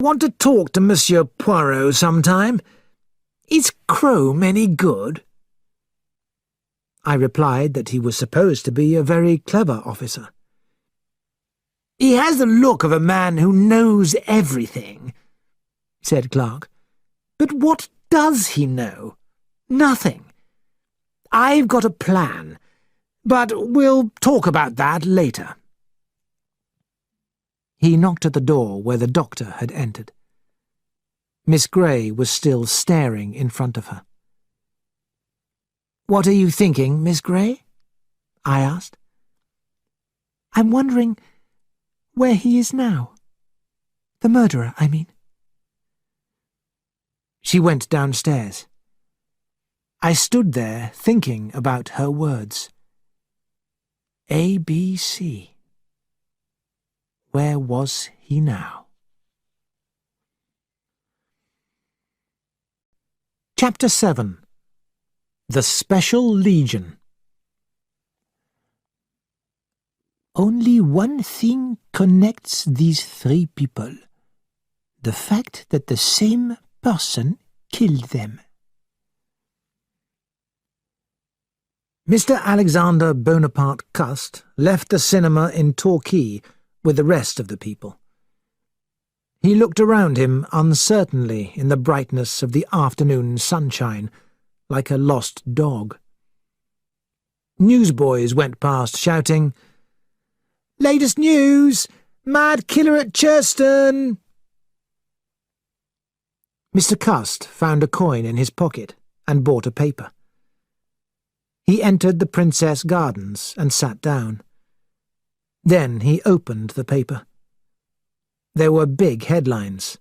Want to talk to Monsieur Poirot sometime? Is Crome any good?" I replied that he was supposed to be a very clever officer. "He has the look of a man who knows everything," said Clark. "But what does he know? Nothing. I've got a plan, but we'll talk about that later." He knocked at the door where the doctor had entered. Miss Grey was still staring in front of her. "What are you thinking, Miss Grey?" I asked. "I'm wondering where he is now. The murderer, I mean." She went downstairs. I stood there thinking about her words. ABC. Where was he now? Chapter 7. The Special Legion. Only one thing connects these three people: the fact that the same person killed them. Mr. Alexander Bonaparte Cust left the cinema in Torquay with the rest of the people. He looked around him uncertainly in the brightness of the afternoon sunshine, like a lost dog. Newsboys went past shouting, "Latest news! Mad killer at Churston!" Mr. Cust found a coin in his pocket and bought a paper. He entered the Princess Gardens and sat down. Then he opened the paper. There were big headlines.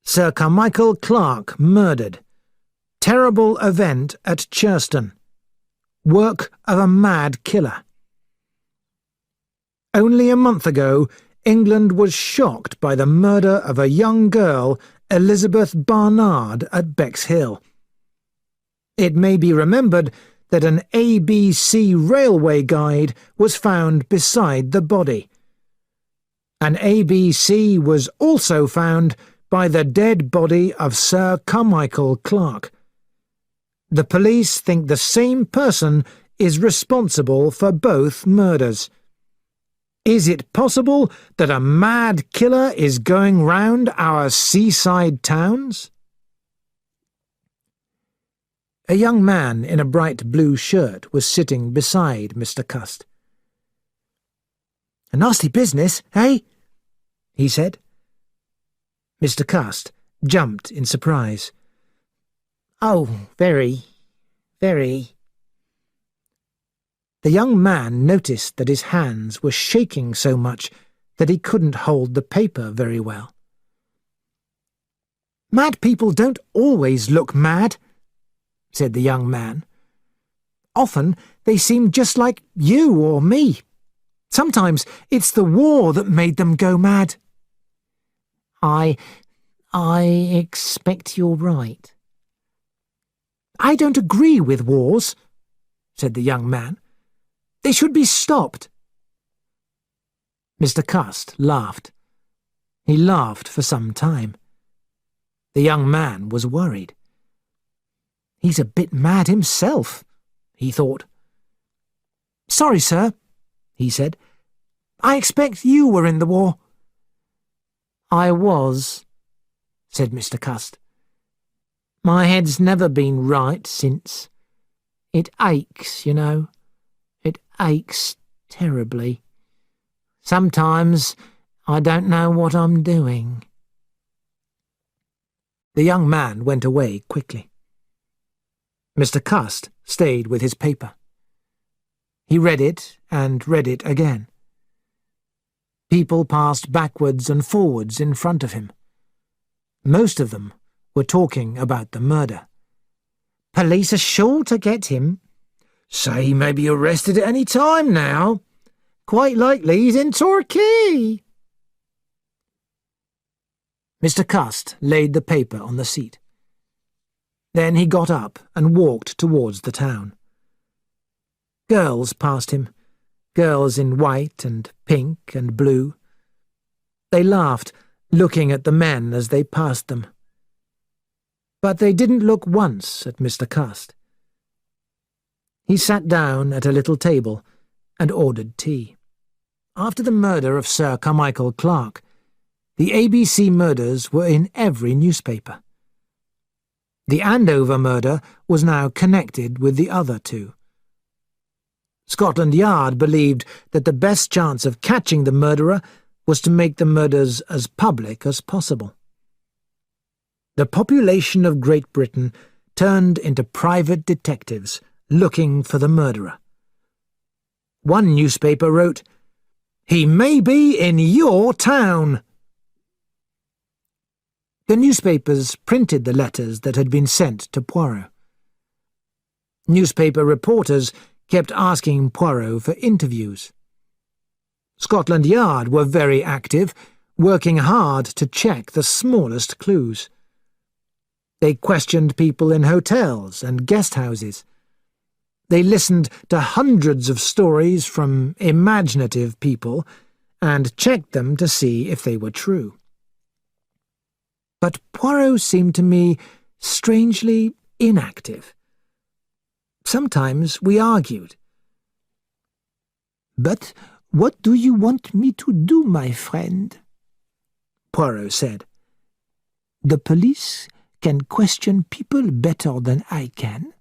"Sir Carmichael Clark murdered. Terrible event at Churston. Work of a mad killer." Only a month ago, England was shocked by the murder of a young girl, Elizabeth Barnard, at Bexhill. It may be remembered that an ABC railway guide was found beside the body. An ABC was also found by the dead body of Sir Carmichael Clark. The police think the same person is responsible for both murders. Is it possible that a mad killer is going round our seaside towns? A young man in a bright blue shirt was sitting beside Mr. Cust. "A nasty business, eh?" he said. Mr. Cust jumped in surprise. "Oh, very, very." The young man noticed that his hands were shaking so much that he couldn't hold the paper very well. "Mad people don't always look mad," said the young man. "Often they seem just like you or me. Sometimes it's the war that made them go mad." I expect you're right." "I don't agree with wars," said the young man. "They should be stopped." Mr. Cust laughed. He laughed for some time. The young man was worried. "He's a bit mad himself," he thought. "Sorry, sir," he said. "I expect you were in the war." "I was," said Mr. Cust. "My head's never been right since. It aches, you know. It aches terribly. Sometimes I don't know what I'm doing." The young man went away quickly. Mr. Cust stayed with his paper. He read it and read it again. People passed backwards and forwards in front of him. Most of them were talking about the murder. "Police are sure to get him. Say he may be arrested at any time now. Quite likely he's in Torquay." Mr. Cust laid the paper on the seat. Then he got up and walked towards the town. Girls passed him, girls in white and pink and blue. They laughed looking at the men as they passed them. But they didn't look once at Mr. Cust. He sat down at a little table and ordered tea. After the murder of Sir Carmichael Clarke, the ABC murders were in every newspaper. The Andover murder was now connected with the other two. Scotland Yard believed that the best chance of catching the murderer was to make the murders as public as possible. The population of Great Britain turned into private detectives looking for the murderer. One newspaper wrote, "He may be in your town." The newspapers printed the letters that had been sent to Poirot. Newspaper reporters kept asking Poirot for interviews. Scotland Yard were very active, working hard to check the smallest clues. They questioned people in hotels and guest houses. They listened to hundreds of stories from imaginative people and checked them to see if they were true. But Poirot seemed to me strangely inactive. Sometimes we argued. "But what do you want me to do, my friend?" Poirot said. "The police can question people better than I can.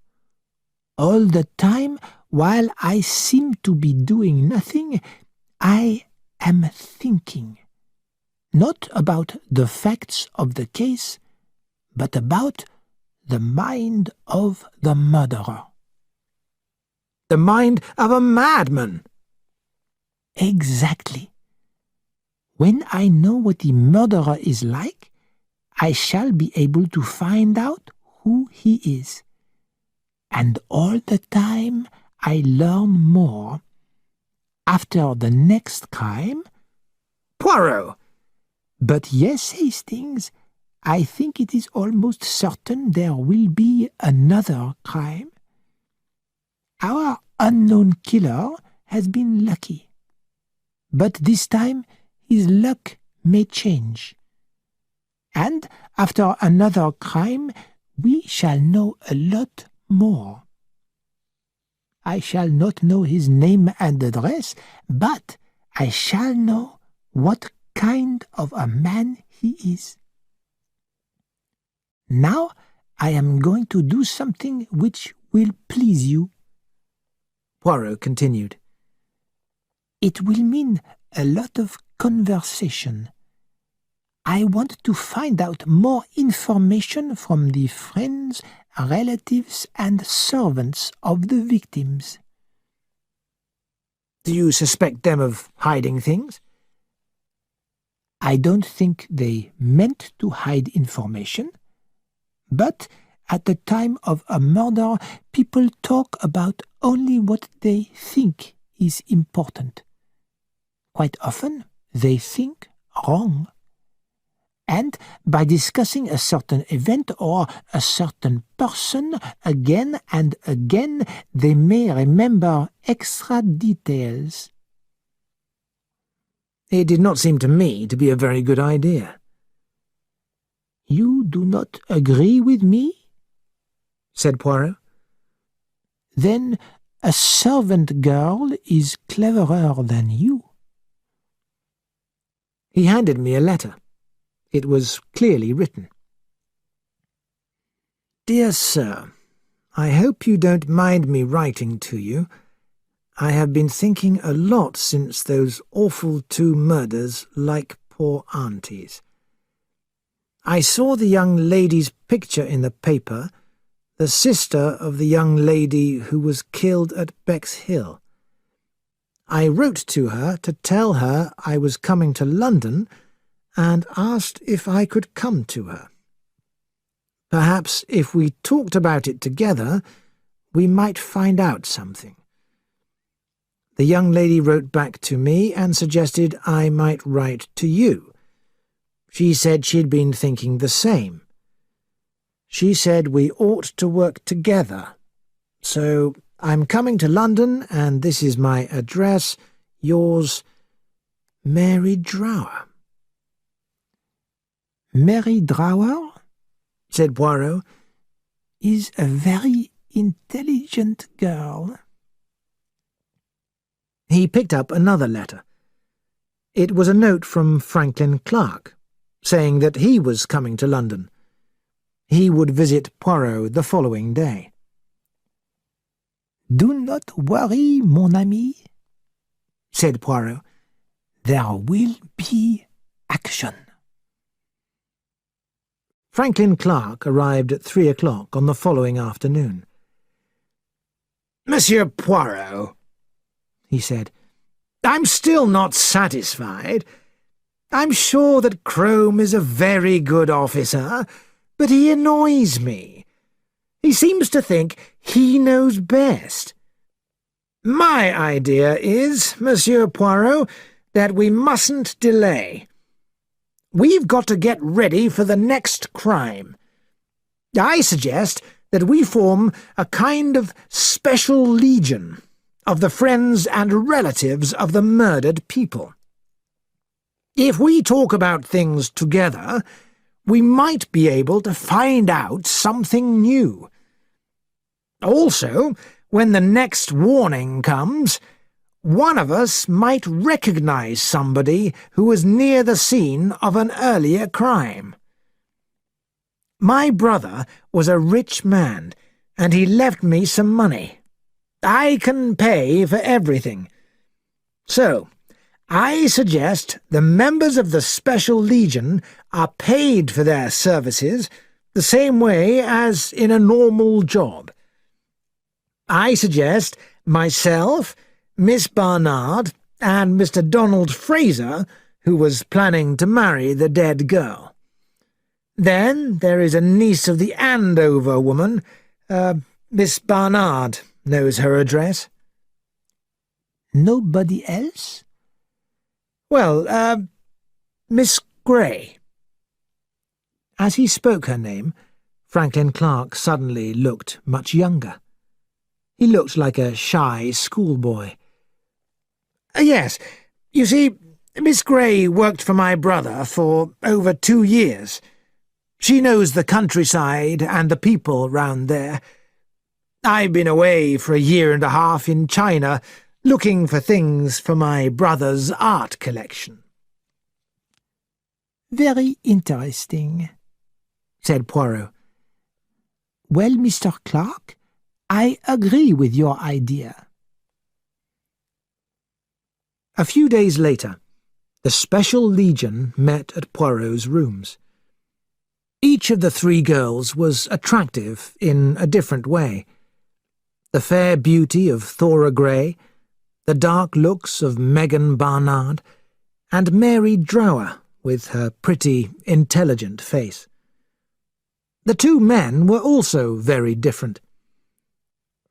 All the time, while I seem to be doing nothing, I am thinking. Not about the facts of the case, but about the mind of the murderer." "The mind of a madman." "Exactly. When I know what the murderer is like, I shall be able to find out who he is. And all the time I learn more. After the next crime—" "Poirot!" "But yes, Hastings, I think it is almost certain there will be another crime. Our unknown killer has been lucky. But this time his luck may change. And after another crime we shall know a lot more. I shall not know his name and address, but I shall know what kind of a man he is. Now I am going to do something which will please you." Poirot continued. "It will mean a lot of conversation. I want to find out more information from the friends, relatives, and servants of the victims." "Do you suspect them of hiding things?" "I don't think they meant to hide information. But at the time of a murder, people talk about only what they think is important. Quite often, they think wrong. And by discussing a certain event or a certain person again and again, they may remember extra details." "It did not seem to me to be a very good idea." "You do not agree with me?" said Poirot. "Then a servant girl is cleverer than you." He handed me a letter. It was clearly written. "Dear Sir, I hope you don't mind me writing to you. I have been thinking a lot since those awful 2 murders, like poor aunties. I saw the young lady's picture in the paper, the sister of the young lady who was killed at Bexhill. I wrote to her to tell her I was coming to London and asked if I could come to her. Perhaps if we talked about it together, we might find out something. The young lady wrote back to me and suggested I might write to you. She said she'd been thinking the same. She said we ought to work together. So I'm coming to London, and this is my address. Yours, Mary Drower." Mary Drower, said Poirot, is a very intelligent girl. He picked up another letter. It was a note from Franklin Clark, saying that he was coming to London. He would visit Poirot the following day. Do not worry, mon ami, said Poirot. There will be action. Franklin Clark arrived at 3 o'clock on the following afternoon. Monsieur Poirot, he said, I'm still not satisfied. I'm sure that Crome is a very good officer, but he annoys me. He seems to think he knows best. My idea is, Monsieur Poirot, that we mustn't delay. We've got to get ready for the next crime. I suggest that we form a kind of special legion of the friends and relatives of the murdered people. If we talk about things together, we might be able to find out something new. Also, when the next warning comes, one of us might recognize somebody who was near the scene of an earlier crime. My brother was a rich man, and he left me some money. I can pay for everything. So, I suggest the members of the Special Legion are paid for their services the same way as in a normal job. I suggest myself, Miss Barnard, and Mr. Donald Fraser, who was planning to marry the dead girl. Then there is a niece of the Andover woman. Miss Barnard knows her address. Nobody else? Well, Miss Gray. As he spoke her name, Franklin Clark suddenly looked much younger. He looked like a shy schoolboy. Yes, you see, Miss Gray worked for my brother for over 2 years. She knows the countryside and the people round there. I've been away for 1.5 years in China, looking for things for my brother's art collection. Very interesting, said Poirot. Well, Mr. Clark, I agree with your idea. A few days later, the Special Legion met at Poirot's rooms. Each of the 3 girls was attractive in a different way. The fair beauty of Thora Gray, the dark looks of Megan Barnard, and Mary Drower with her pretty, intelligent face. The 2 men were also very different.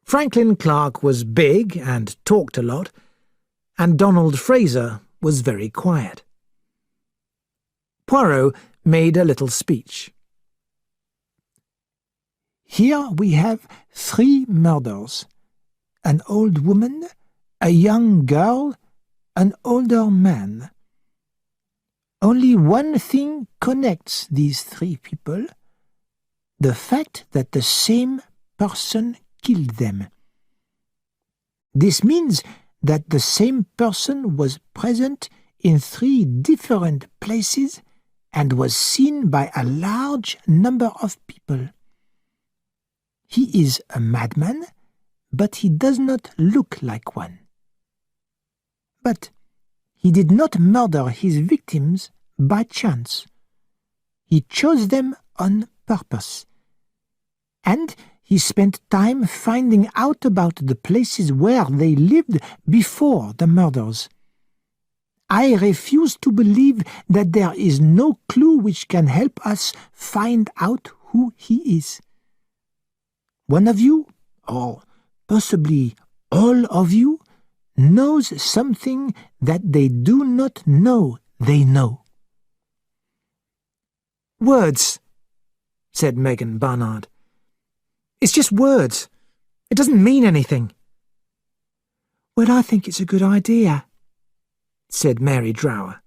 Franklin Clark was big and talked a lot, and Donald Fraser was very quiet. Poirot made a little speech. Here we have 3 murders: an old woman, a young girl, an older man. Only one thing connects these 3 people: the fact that the same person killed them. This means that the same person was present in 3 different places and was seen by a large number of people. He is a madman, but he does not look like one. But he did not murder his victims by chance. He chose them on purpose. And he spent time finding out about the places where they lived before the murders. I refuse to believe that there is no clue which can help us find out who he is. One of you, or possibly all of you, knows something that they do not know they know. Words, said Megan Barnard. It's just words. It doesn't mean anything. Well, I think it's a good idea, said Mary Drower.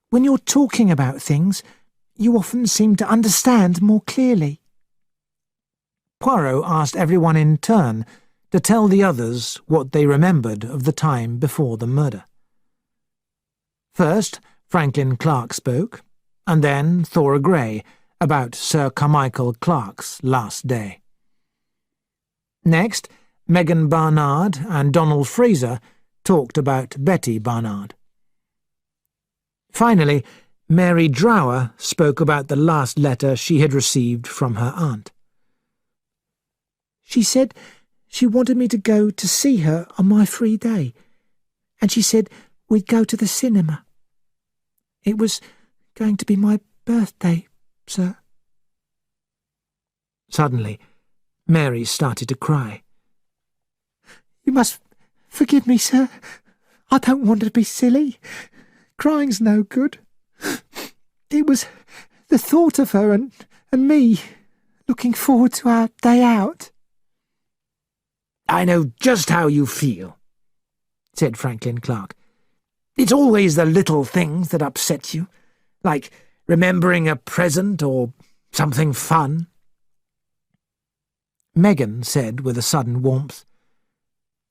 When you're talking about things, You often seem to understand more clearly." Poirot asked everyone in turn to tell the others what they remembered of the time before the murder. First, Franklin Clark spoke, and then Thora Grey about Sir Carmichael Clark's last day. Next, Megan Barnard and Donald Fraser talked about Betty Barnard. Finally, Mary Drower spoke about the last letter she had received from her aunt. "She said she wanted me to go to see her on my free day, and she said we'd go to the cinema. It was going to be my birthday, sir." Suddenly, Mary started to cry. "You must forgive me, sir. I don't want to be silly. Crying's no good. It was the thought of her and me looking forward to our day out." "I know just how you feel," said Franklin Clark. "It's always the little things that upset you, like remembering a present or something fun." Megan said with a sudden warmth,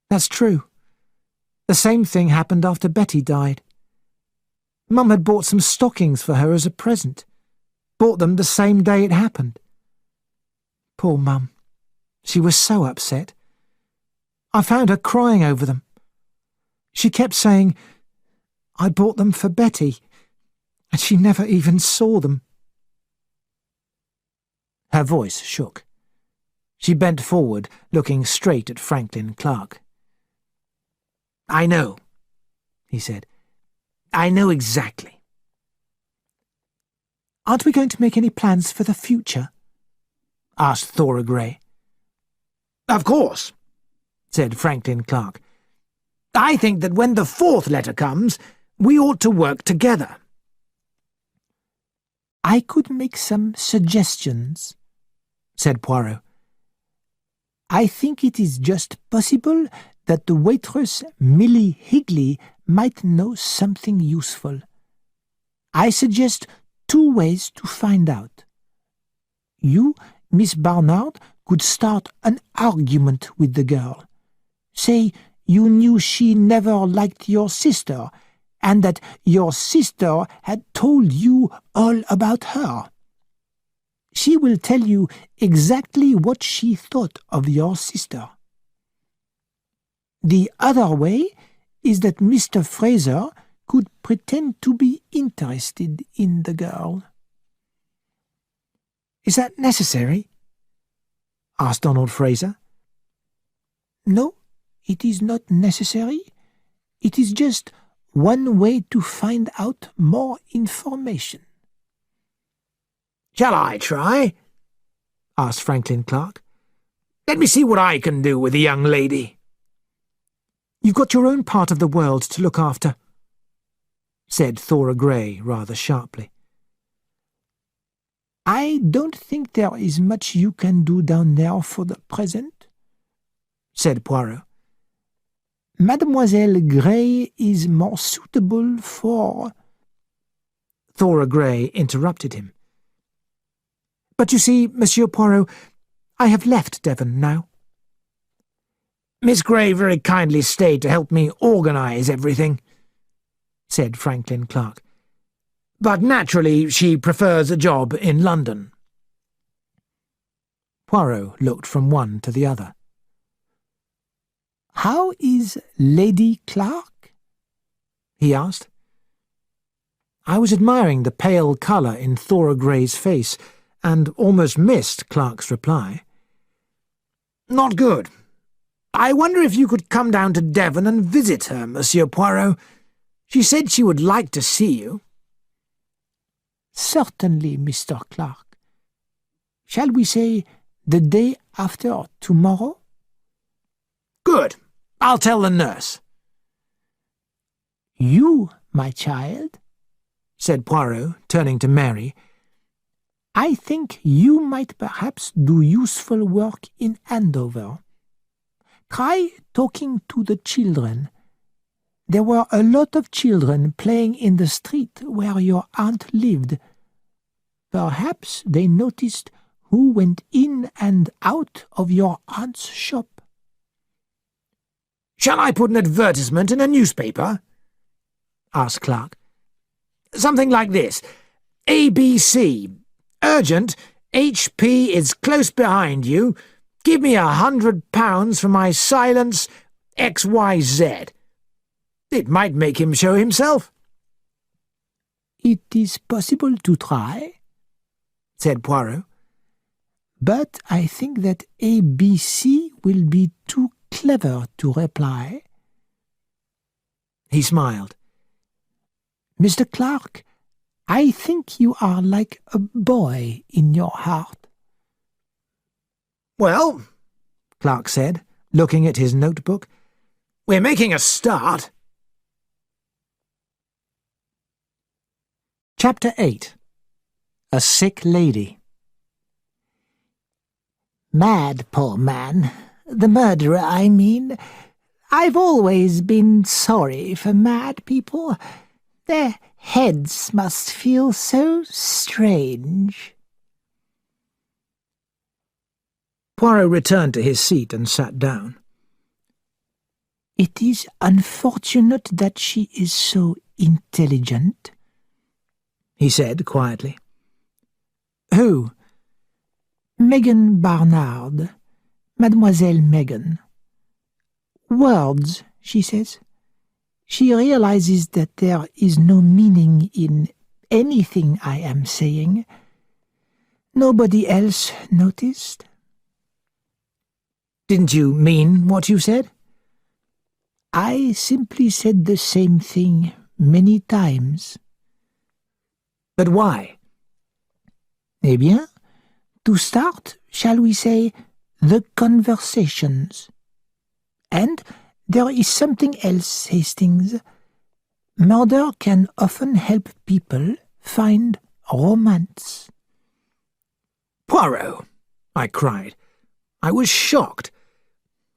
"That's true. The same thing happened after Betty died. Mum had bought some stockings for her as a present. Bought them the same day it happened. Poor Mum. She was so upset. I found her crying over them. She kept saying, 'I bought them for Betty,' and she never even saw them." Her voice shook. She bent forward, looking straight at Franklin Clark. "I know," he said. "I know exactly." "Aren't we going to make any plans for the future?" asked Thora Grey. "Of course," said Franklin Clark. "I think that when the fourth letter comes, we ought to work together." "I could make some suggestions," said Poirot. "I think it is just possible that the waitress Millie Higley might know something useful. I suggest 2 ways to find out. You, Miss Barnard, could start an argument with the girl. Say you knew she never liked your sister, and that your sister had told you all about her. She will tell you exactly what she thought of your sister. The other way is that Mr. Fraser could pretend to be interested in the girl." "Is that necessary?" asked Donald Fraser. "No, it is not necessary. It is just one way to find out more information." "Shall I try?" asked Franklin Clark. "Let me see what I can do with the young lady." "You've got your own part of the world to look after," said Thora Grey rather sharply. "I don't think there is much you can do down there for the present," said Poirot. "Mademoiselle Grey is more suitable for—" Thora Grey interrupted him. "But you see, Monsieur Poirot, I have left Devon now. Miss Grey very kindly stayed to help me organize everything," said Franklin Clark. "But naturally she prefers a job in London." Poirot looked from one to the other. "How is Lady Clark?" he asked. I was admiring the pale colour in Thora Grey's face, and almost missed Clark's reply. "Not good. I wonder if you could come down to Devon and visit her, Monsieur Poirot. She said she would like to see you." "Certainly, Mr. Clark. Shall we say the day after tomorrow?" "Good. I'll tell the nurse." "You, my child," said Poirot, turning to Mary, "I think you might perhaps do useful work in Andover. Try talking to the children. There were a lot of children playing in the street where your aunt lived. Perhaps they noticed who went in and out of your aunt's shop. "Shall I put an advertisement in a newspaper?" asked Clark. "Something like this. ABC. Urgent. HP is close behind you. Give me £100 for my silence XYZ. It might make him show himself." "It is possible to try," said Poirot. "But I think that ABC will be too clever to reply." He smiled. "Mr. Clark, I think you are like a boy in your heart." "Well," Clark said, looking at his notebook, "we're making a start." Chapter 8. A Sick Lady. "Mad, poor man. The murderer, I mean. I've always been sorry for mad people. Their heads must feel so strange." Poirot returned to his seat and sat down. "It is unfortunate that she is so intelligent," he said quietly. "Who?" "Megan Barnard. Mademoiselle Megan. Words, she says. She realizes that there is no meaning in anything I am saying. Nobody else noticed." "Didn't you mean what you said?" "I simply said the same thing many times." "But why?" "Eh bien, to start, shall we say, the conversations. And there is something else, Hastings. Murder can often help people find romance." "Poirot!" I cried. I was shocked.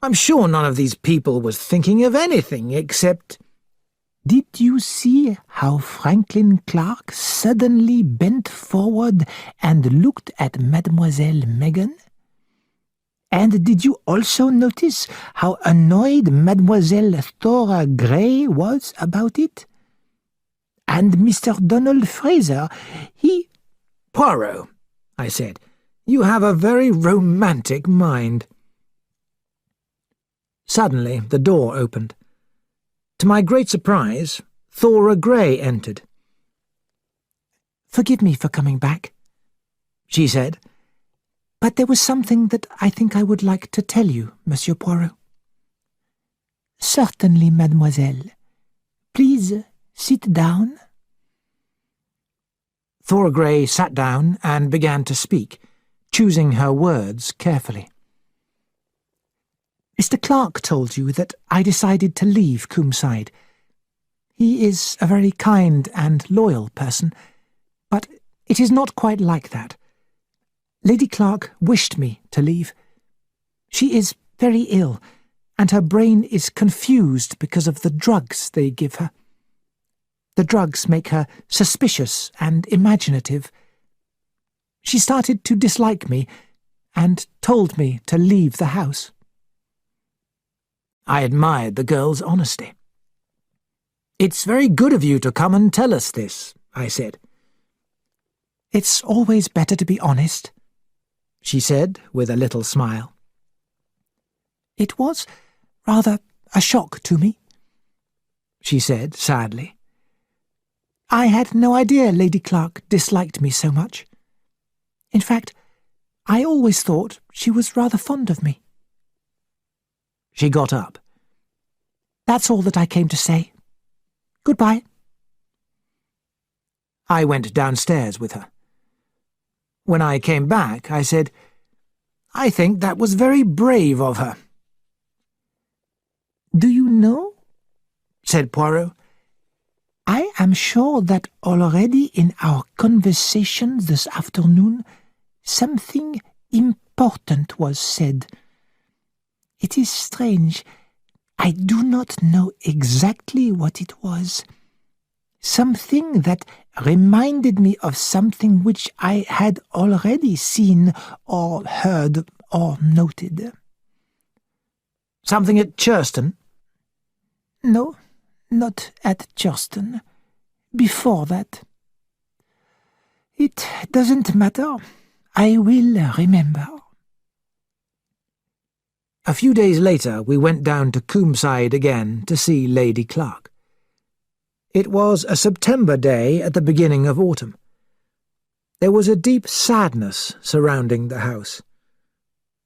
I'm sure none of these people was thinking of anything except— "Did you see how Franklin Clark suddenly bent forward and looked at Mademoiselle Megan? And did you also notice how annoyed Mademoiselle Thora Gray was about it? And Mr. Donald Fraser, he—" "Poirot," I said, "you have a very romantic mind." Suddenly the door opened. To my great surprise, Thora Gray entered. "Forgive me for coming back," she said, "but there was something that I think I would like to tell you, Monsieur Poirot." "Certainly, mademoiselle. Please sit down." Thora Gray sat down and began to speak, choosing her words carefully. "Mr. Clark told you that I decided to leave Coomside. He is a very kind and loyal person, but it is not quite like that. Lady Clark wished me to leave. She is very ill, and her brain is confused because of the drugs they give her. The drugs make her suspicious and imaginative. She started to dislike me and told me to leave the house." I admired the girl's honesty. "It's very good of you to come and tell us this," I said. "It's always better to be honest," she said with a little smile. "It was rather a shock to me," she said sadly. "I had no idea Lady Clark disliked me so much. In fact, I always thought she was rather fond of me." She got up. "That's all that I came to say. Goodbye." I went downstairs with her. When I came back, I said, "I think that was very brave of her." "Do you know," said Poirot, "I am sure that already in our conversation this afternoon something important was said. It is strange. I do not know exactly what it was. something that reminded me of something which I had already seen or heard or noted. Something at Churston? No, not at Churston. Before that. It doesn't matter. I will remember. A few days later we went down to Coomside again to see Lady Clark. It was a September day at the beginning of autumn. There was a deep sadness surrounding the house.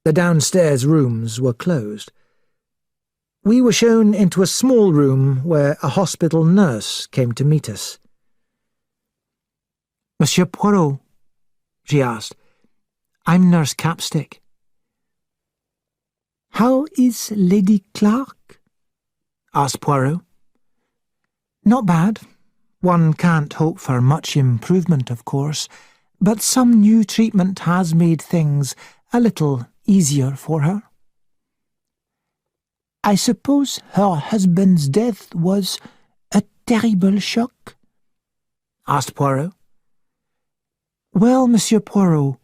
The downstairs rooms were closed. We were shown into a small room where a hospital nurse came to meet us. "Monsieur Poirot," she asked, "I'm Nurse Capstick." "How is Lady Clark?" asked Poirot. "Not bad. One can't hope for much improvement, of course, but some new treatment has made things a little easier for her." "I suppose her husband's death was a terrible shock?" asked Poirot. "Well, Monsieur Poirot,"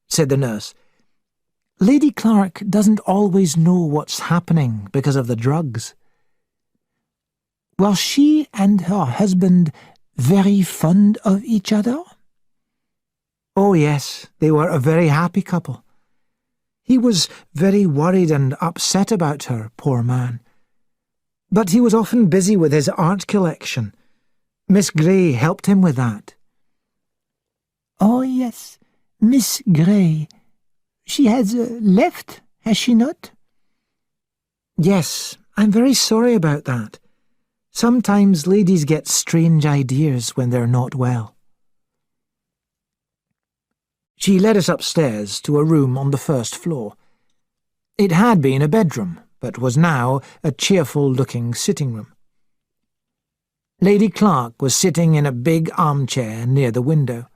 said the nurse, "Lady Clark doesn't always know what's happening because of the drugs. Were she and her husband very fond of each other?" "Oh, yes, they were a very happy couple. He was very worried and upset about her, poor man. But he was often busy with his art collection. Miss Grey helped him with that." "Oh, yes, Miss Grey. She has left, has she not?" "Yes, I'm very sorry about that. Sometimes ladies get strange ideas when they're not well." She led us upstairs to a room on the first floor. It had been a bedroom, but was now a cheerful-looking sitting room. Lady Clark was sitting in a big armchair near the window.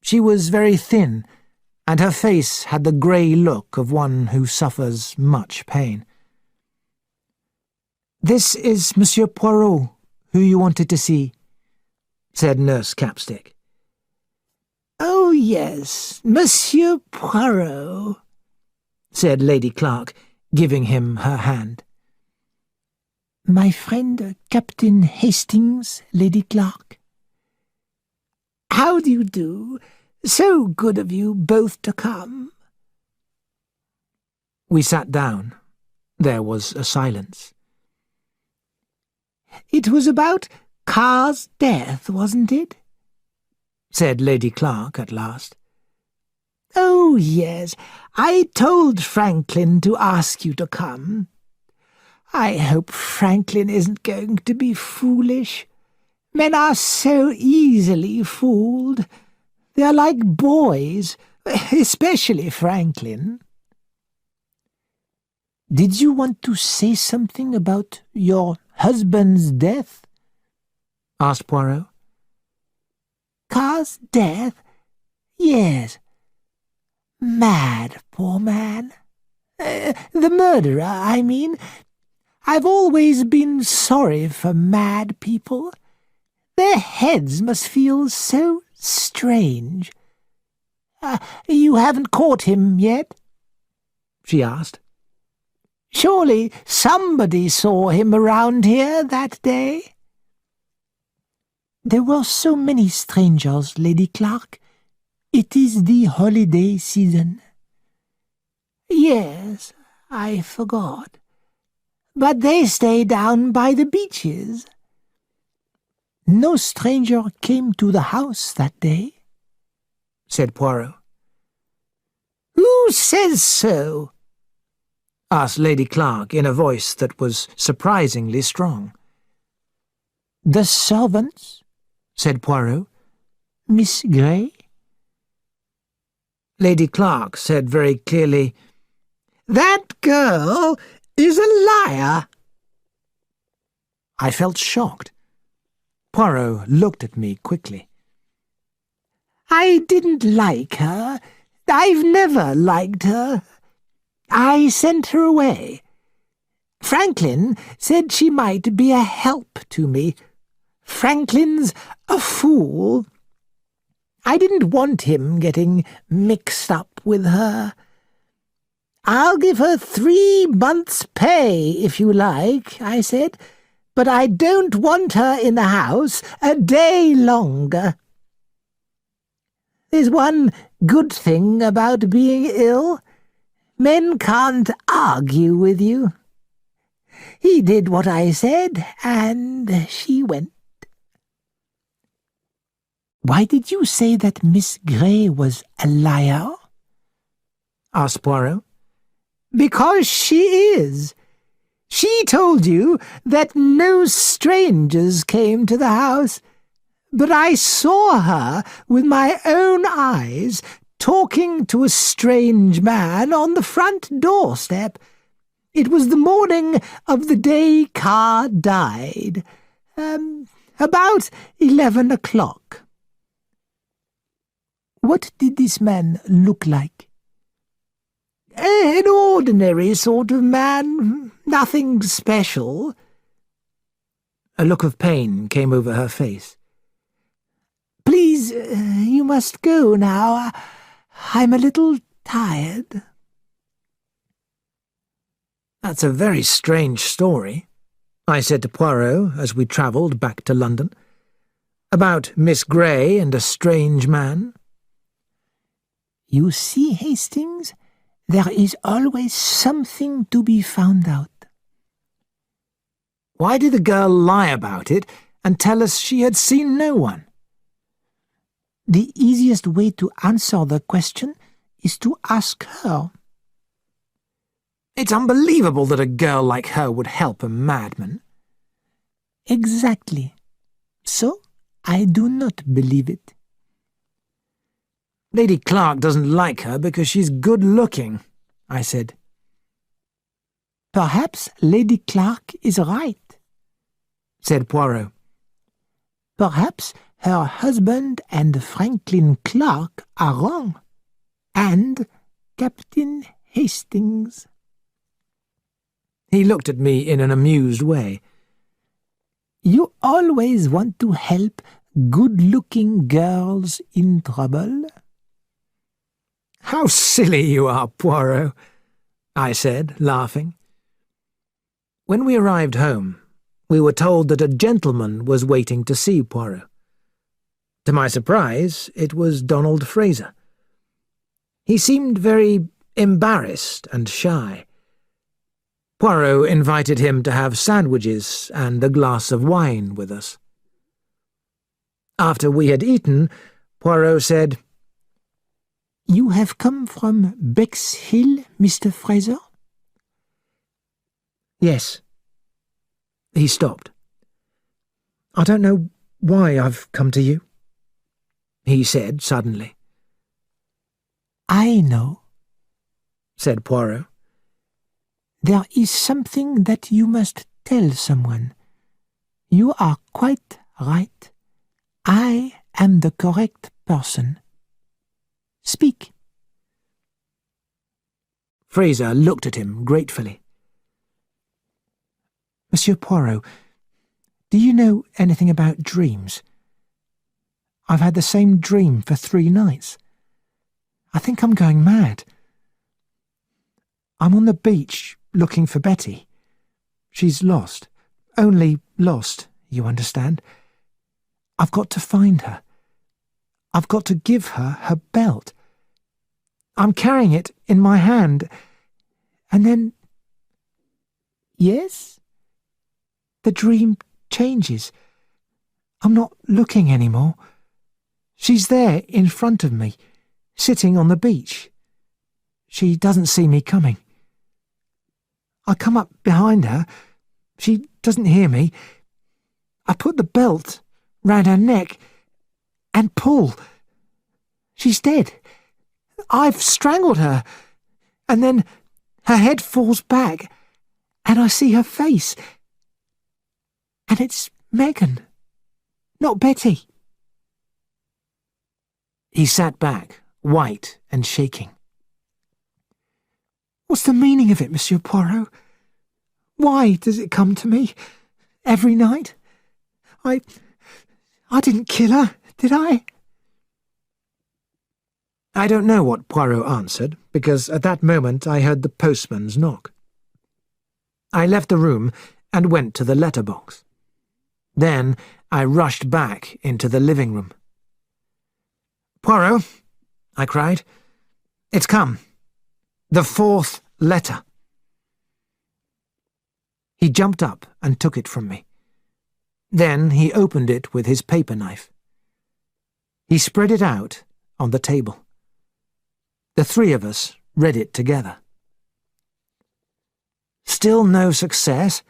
She was very thin, and her face had the grey look of one who suffers much pain. "This is Monsieur Poirot, who you wanted to see," said Nurse Capstick. "Oh, yes, Monsieur Poirot," said Lady Clark, giving him her hand. "My friend Captain Hastings, Lady Clark." "How do you do? So good of you both to come." We sat down. There was a silence. "It was about Carr's death, wasn't it?" said Lady Clark at last. "Oh, yes, I told Franklin to ask you to come. I hope Franklin isn't going to be foolish. Men are so easily fooled. They're like boys, especially Franklin." "Did you want to say something about your husband's death?" asked Poirot. "Carr's death? Yes. Mad, poor man. The murderer, I mean. I've always been sorry for mad people. Their heads must feel so strange. You haven't caught him yet?" she asked. "Surely somebody saw him around here that day?" "There were so many strangers, Lady Clark. It is the holiday season." "Yes, I forgot. But they stay down by the beaches." "No stranger came to the house that day?" said Poirot. "Who says so?" asked Lady Clark in a voice that was surprisingly strong. "The servants," said Poirot. "Miss Grey?" Lady Clark said very clearly, "That girl is a liar." I felt shocked. Poirot looked at me quickly. "I didn't like her. I've never liked her. I sent her away. Franklin said she might be a help to me. Franklin's a fool. I didn't want him getting mixed up with her. I'll give her 3 months' pay, if you like, I said, but I don't want her in the house a day longer. There's one good thing about being ill. Men can't argue with you. He did what I said, and she went. Why did you say that Miss Grey was a liar? Asked Poirot. Because she is. She told you that no strangers came to the house, but I saw her with my own eyes talking to a strange man on the front doorstep. It was the morning of the day Carr died, about 11 o'clock. What did this man look like? An ordinary sort of man, nothing special. A look of pain came over her face. Please, you must go now. I'm a little tired. That's a very strange story, I said to Poirot as we travelled back to London. About Miss Grey and a strange man. You see, Hastings, there is always something to be found out. Why did the girl lie about it and tell us she had seen no one? The easiest way to answer the question is to ask her. It's unbelievable that a girl like her would help a madman. Exactly. So, I do not believe it. Lady Clark doesn't like her because she's good-looking, I said. Perhaps Lady Clark is right, said Poirot. Perhaps her husband and Franklin Clark are wrong, and Captain Hastings. He looked at me in an amused way. You always want to help good-looking girls in trouble? How silly you are, Poirot, I said, laughing. When we arrived home, we were told that a gentleman was waiting to see Poirot. To my surprise, it was Donald Fraser. He seemed very embarrassed and shy. Poirot invited him to have sandwiches and a glass of wine with us. After we had eaten, Poirot said, You have come from Bexhill, Mr. Fraser? Yes. He stopped. I don't know why I've come to you, he said suddenly. I know, said Poirot. There is something that you must tell someone. You are quite right. I am the correct person. Speak. Fraser looked at him gratefully. Monsieur Poirot, do you know anything about dreams? I've had the same dream for 3 nights. I think I'm going mad. I'm on the beach looking for Betty. She's lost. Only lost, you understand. I've got to find her. I've got to give her her belt. I'm carrying it in my hand. And then... Yes? The dream changes. I'm not looking anymore. She's there in front of me, sitting on the beach. She doesn't see me coming. I come up behind her. She doesn't hear me. I put the belt round her neck and pull. She's dead. I've strangled her. And then her head falls back and I see her face. And it's Megan, not Betty. He sat back, white and shaking. What's the meaning of it, Monsieur Poirot? Why does it come to me every night? I I didn't kill her, did I? I don't know what Poirot answered, because at that moment I heard the postman's knock. I left the room and went to the letterbox. Then I rushed back into the living room. "Poirot," I cried, "it's come. The 4th letter." He jumped up and took it from me. Then he opened it with his paper knife. He spread it out on the table. The 3 of us read it together. "Still no success?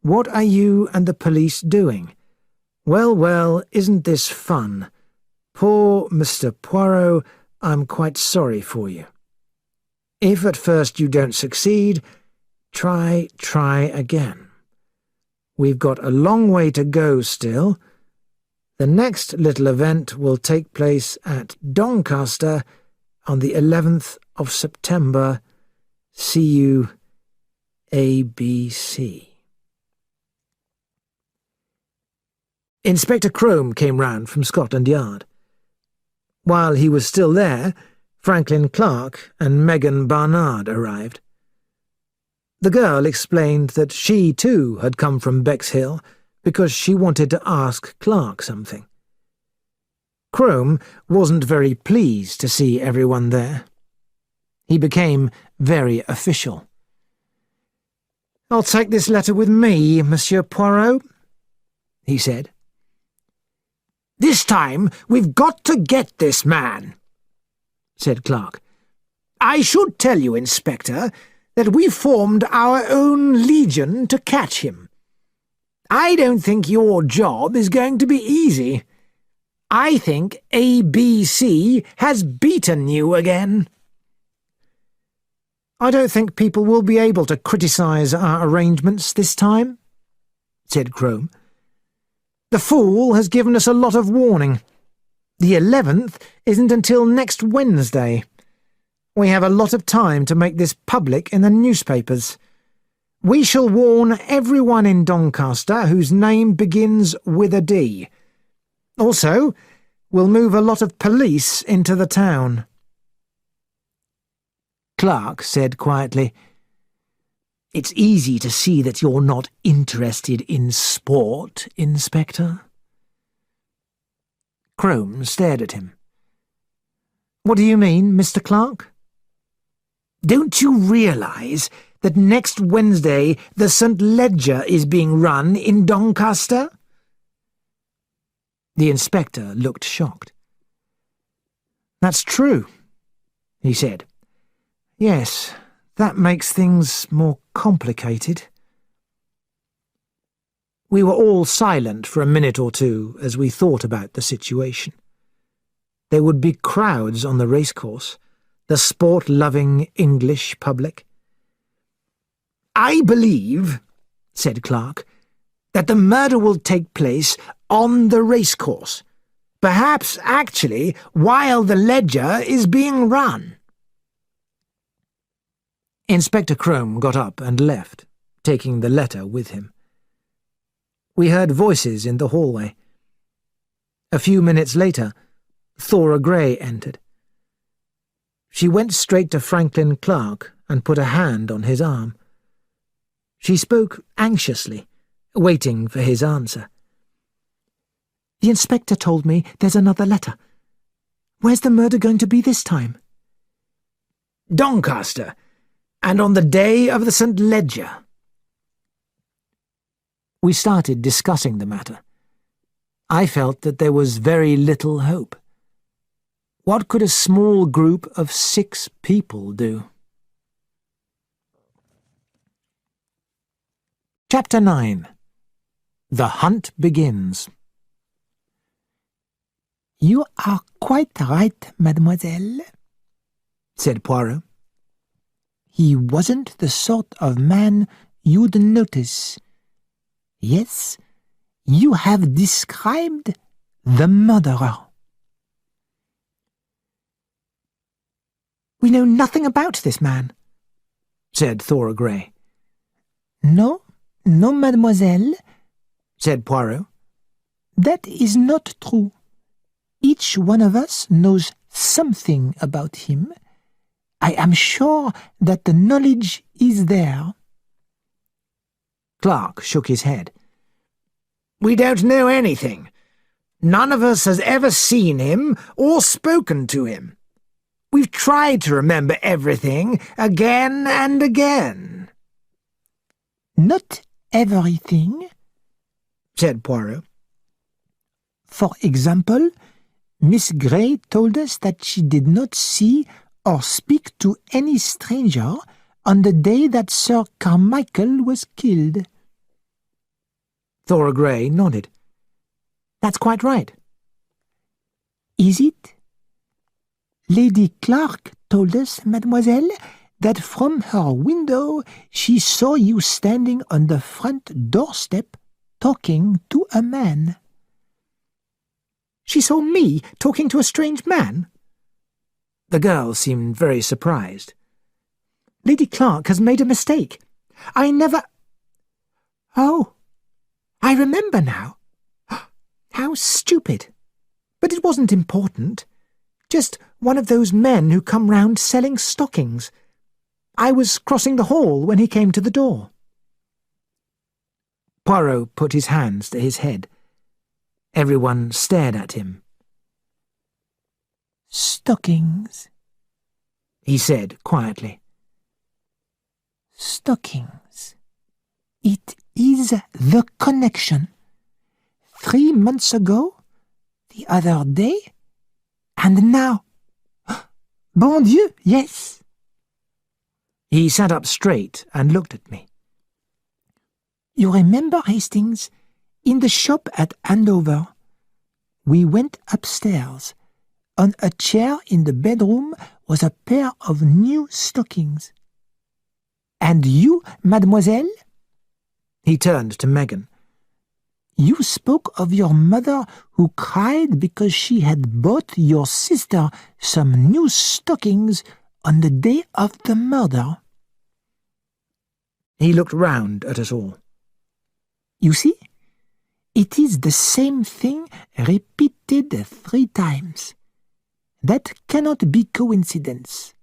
What are you and the police doing? Well, well, isn't this fun? Poor Mr. Poirot, I'm quite sorry for you. If at first you don't succeed, try again. We've got a long way to go still. The next little event will take place at Doncaster on the 11th of September. See you, ABC." Inspector Crome came round from Scotland Yard. While he was still there, Franklin Clark and Megan Barnard arrived. The girl explained that she too had come from Bexhill because she wanted to ask Clark something. Crome wasn't very pleased to see everyone there. He became very official. "I'll take this letter with me, Monsieur Poirot," he said. "This time we've got to get this man," said Clark. "I should tell you, Inspector, that we formed our own legion to catch him. I don't think your job is going to be easy. I think ABC has beaten you again." "I don't think people will be able to criticise our arrangements this time," said Crome. "The fool has given us a lot of warning. The 11th isn't until next Wednesday. We have a lot of time to make this public in the newspapers. We shall warn everyone in Doncaster whose name begins with a D. Also, we'll move a lot of police into the town." Clark said quietly, "It's easy to see that you're not interested in sport, Inspector." Crome stared at him. "What do you mean, Mr. Clark?" "Don't you realise that next Wednesday the St. Ledger is being run in Doncaster?" The inspector looked shocked. "That's true," he said. "Yes, that makes things more complicated." We were all silent for a minute or two as we thought about the situation. There would be crowds on the racecourse, the sport-loving English public. "I believe," said Clark, "that the murder will take place on the racecourse, perhaps actually while the ledger is being run." Inspector Crome got up and left, taking the letter with him. We heard voices in the hallway. A few minutes later, Thora Grey entered. She went straight to Franklin Clark and put a hand on his arm. She spoke anxiously, waiting for his answer. "The inspector told me there's another letter. Where's the murder going to be this time?" "Doncaster, and on the day of the St. Ledger." We started discussing the matter. I felt that there was very little hope. What could a small group of 6 people do? Chapter 9. The Hunt Begins. "You are quite right, mademoiselle," said Poirot. "He wasn't the sort of man you'd notice. Yes, you have described the murderer." "We know nothing about this man," said Thora Grey. "No, no, mademoiselle," said Poirot. That is not true. Each one of us knows something about him. I am sure that the knowledge is there. Clark shook his head. We don't know anything. None of us has ever seen him or spoken to him. We've tried to remember everything again and again. Not everything, said Poirot. For example, Miss Grey told us that she did not see or speak to any stranger on the day that Sir Carmichael was killed. Thora Grey nodded. That's quite right. Is it? Lady Clark told us, mademoiselle, that from her window she saw you standing on the front doorstep talking to a man. She saw me talking to a strange man? The girl seemed very surprised. Lady Clark has made a mistake. I never... Oh, I remember now. How stupid. But it wasn't important. Just one of those men who come round selling stockings. I was crossing the hall when he came to the door. Poirot put his hands to his head. Everyone stared at him. Stockings, he said quietly. Stockings. It is the connection. 3 months ago, the other day, and now. Bon Dieu, yes. He sat up straight and looked at me. You remember, Hastings, in the shop at Andover, we went upstairs. On a chair in the bedroom was a pair of new stockings. And you, mademoiselle? He turned to Megan. You spoke of your mother who cried because she had bought your sister some new stockings on the day of the murder. He looked round at us all. You see? It is the same thing repeated 3 times. That cannot be coincidence.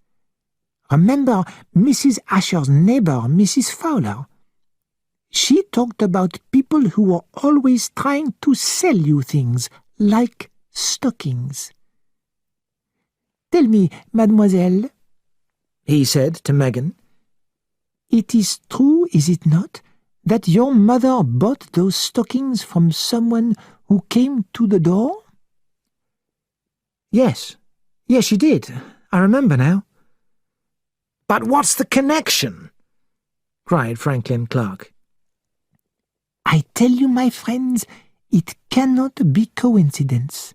Remember Mrs. Asher's neighbor, Mrs. Fowler? She talked about people who were always trying to sell you things, like stockings. Tell me, mademoiselle, he said to Megan. It is true, is it not, that your mother bought those stockings from someone who came to the door? Yes, she did. I remember now. But what's the connection? Cried Franklin Clark. I tell you, my friends, it cannot be coincidence.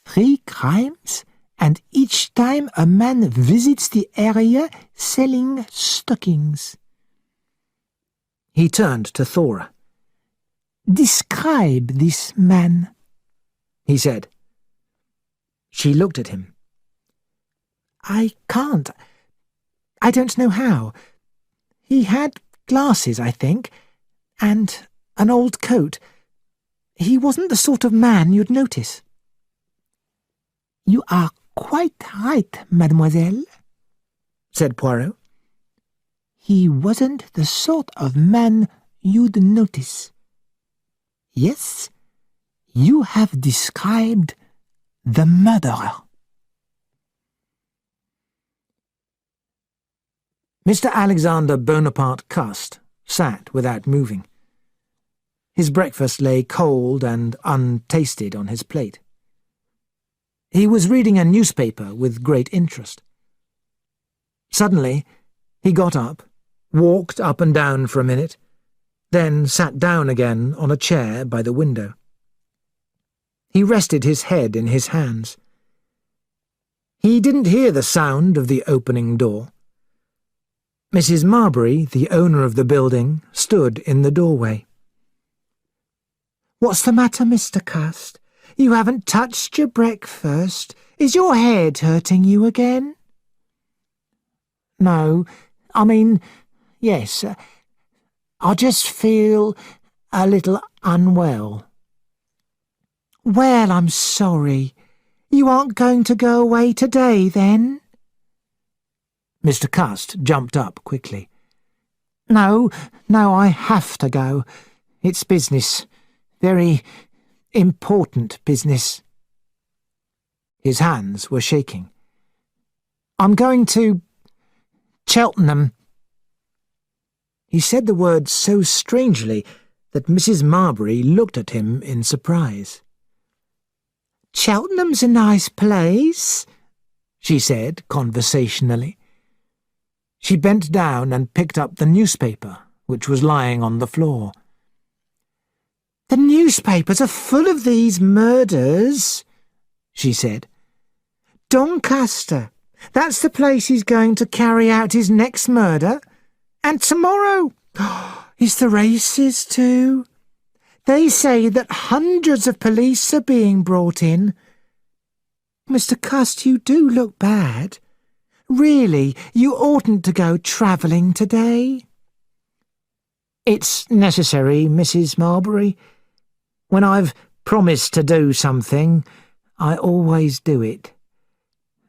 3 crimes, and each time a man visits the area selling stockings. He turned to Thora. Describe this man, he said. She looked at him. I can't. I don't know how. He had glasses, I think, and an old coat. He wasn't the sort of man you'd notice. You are quite right, mademoiselle, said Poirot. He wasn't the sort of man you'd notice. Yes, you have described the murderer. Mr. Alexander Bonaparte Cust sat without moving. His breakfast lay cold and untasted on his plate. He was reading a newspaper with great interest. Suddenly, he got up, walked up and down for a minute, then sat down again on a chair by the window. He rested his head in his hands. He didn't hear the sound of the opening door. Mrs. Marbury, the owner of the building, stood in the doorway. What's the matter, Mr. Cust? You haven't touched your breakfast. Is your head hurting you again? No, I mean, yes. I just feel a little unwell. Well, I'm sorry. You aren't going to go away today, then? Mr. Cust jumped up quickly. No, I have to go. It's business. Very important business. His hands were shaking. I'm going to Cheltenham. He said the word so strangely that Mrs. Marbury looked at him in surprise. Cheltenham's a nice place, she said conversationally. She bent down and picked up the newspaper, which was lying on the floor. The newspapers are full of these murders, she said. Doncaster, that's the place he's going to carry out his next murder. And tomorrow is the races too. They say that hundreds of police are being brought in. Mr. Cust, you do look bad. Really, you oughtn't to go travelling today. It's necessary, Mrs. Marbury. When I've promised to do something, I always do it.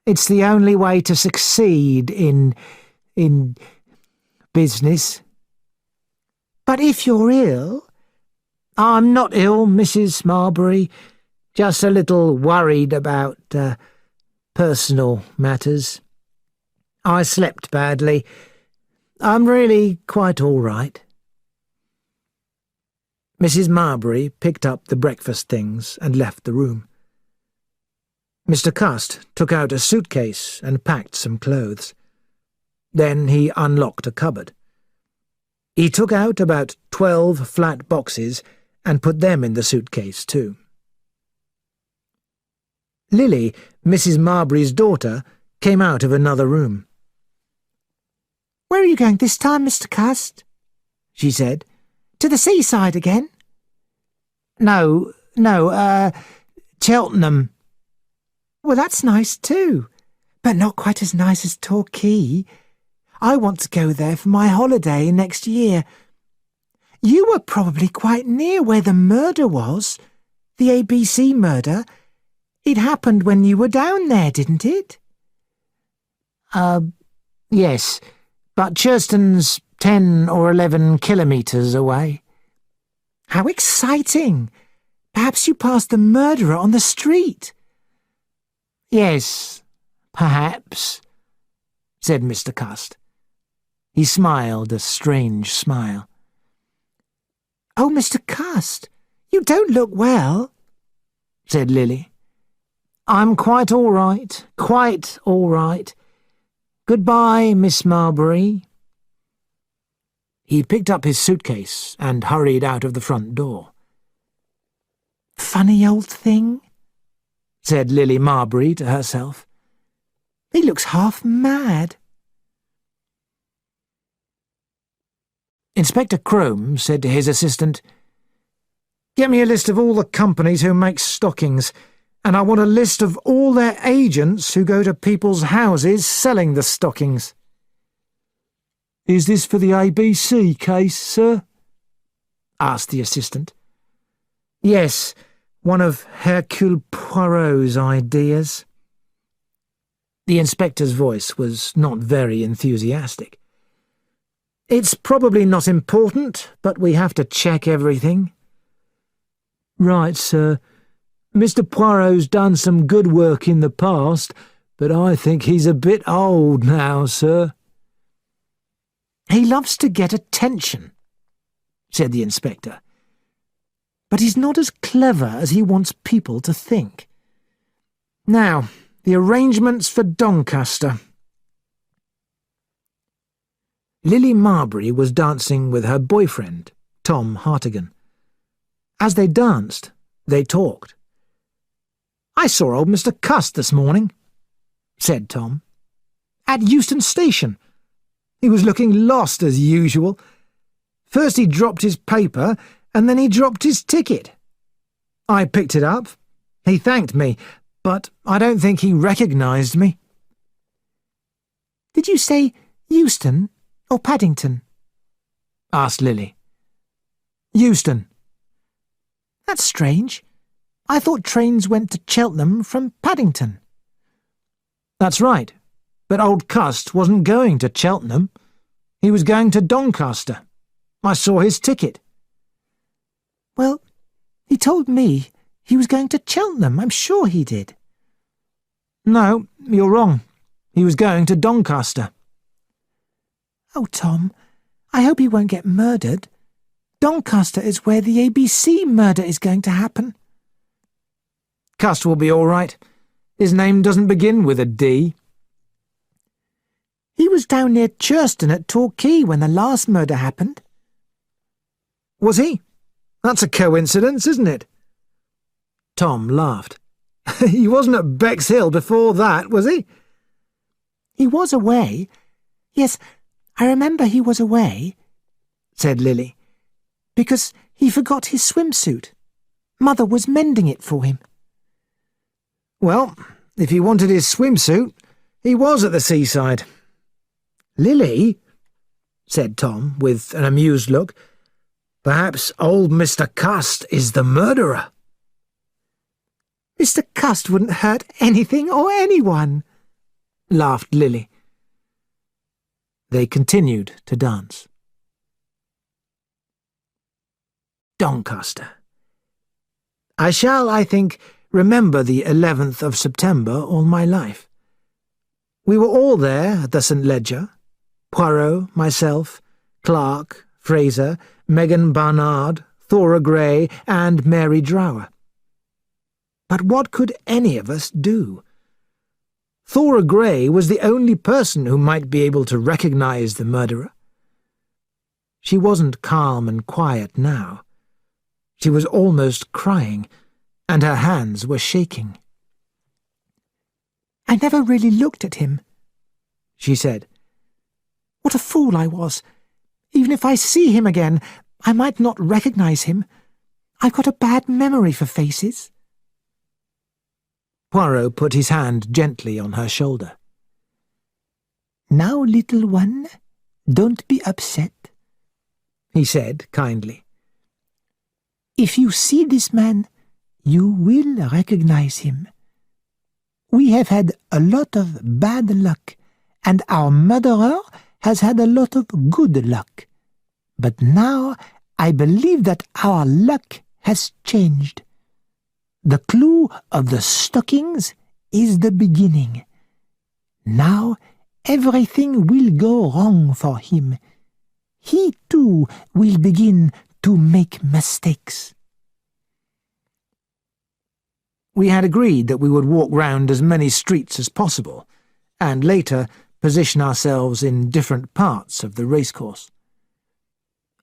It's the only way to succeed in business. But if you're ill... I'm not ill, Mrs. Marbury. Just a little worried about personal matters. I slept badly. I'm really quite all right. Mrs. Marbury picked up the breakfast things and left the room. Mr. Cust took out a suitcase and packed some clothes. Then he unlocked a cupboard. He took out about 12 flat boxes and put them in the suitcase too. Lily, Mrs. Marbury's daughter, came out of another room. "Where are you going this time, Mr. Cust?" she said. "To the seaside again?" No, Cheltenham." "Well, that's nice too, but not quite as nice as Torquay. I want to go there for my holiday next year. You were probably quite near where the murder was, the ABC murder. It happened when you were down there, didn't it?" Yes, but Churston's 10 or 11 kilometres away." "How exciting! Perhaps you passed the murderer on the street." "Yes, perhaps," said Mr. Cust. He smiled a strange smile. "Oh, Mr. Cust, you don't look well," said Lily. "I'm quite all right, quite all right. Goodbye, Miss Marbury." He picked up his suitcase and hurried out of the front door. "Funny old thing," said Lily Marbury to herself. "He looks half mad." Inspector Crome said to his assistant, "Get me a list of all the companies who make stockings, and I want a list of all their agents who go to people's houses selling the stockings." "Is this for the ABC case, sir?" asked the assistant. "Yes, one of Hercule Poirot's ideas." The inspector's voice was not very enthusiastic. "It's probably not important, but we have to check everything." "Right, sir. Mr. Poirot's done some good work in the past, but I think he's a bit old now, sir." "He loves to get attention," said the inspector. "But he's not as clever as he wants people to think. Now, the arrangements for Doncaster." Lily Marbury was dancing with her boyfriend, Tom Hartigan. As they danced, they talked. "I saw old Mr. Cust this morning," said Tom. "At Euston Station. He was looking lost as usual. First he dropped his paper, and then he dropped his ticket. I picked it up. He thanked me, but I don't think he recognised me." "Did you say Euston or Paddington?" asked Lily. "Euston." "That's strange. I thought trains went to Cheltenham from Paddington. That's right, but old Cust wasn't going to Cheltenham. He was going to Doncaster. I saw his ticket. Well, he told me he was going to Cheltenham. I'm sure he did. No, you're wrong. He was going to Doncaster. Oh, Tom, I hope he won't get murdered. Doncaster is where the ABC murder is going to happen. Cust will be all right. His name doesn't begin with a D. He was down near Churston at Torquay when the last murder happened. Was he? That's a coincidence, isn't it? Tom laughed. He wasn't at Bexhill before that, was he? He was away. Yes, I remember he was away, said Lily, because he forgot his swimsuit. Mother was mending it for him. Well, if he wanted his swimsuit, he was at the seaside. Lily, said Tom, with an amused look, perhaps old Mr. Cust is the murderer. Mr. Cust wouldn't hurt anything or anyone, laughed Lily. They continued to dance. Doncaster. I shall, I think, remember the 11th of September all my life. We were all there at the St. Leger. Poirot, myself, Clark, Fraser, Megan Barnard, Thora Gray, and Mary Drower. But what could any of us do? Thora Gray was the only person who might be able to recognize the murderer. She wasn't calm and quiet now. She was almost crying, and her hands were shaking. I never really looked at him, she said. What a fool I was. Even if I see him again, I might not recognize him. I've got a bad memory for faces. Poirot put his hand gently on her shoulder. Now, little one, don't be upset, he said kindly. If you see this man, you will recognize him. We have had a lot of bad luck, and our murderer has had a lot of good luck. But now I believe that our luck has changed. The clue of the stockings is the beginning. Now everything will go wrong for him. He too will begin to make mistakes. We had agreed that we would walk round as many streets as possible, and later position ourselves in different parts of the racecourse.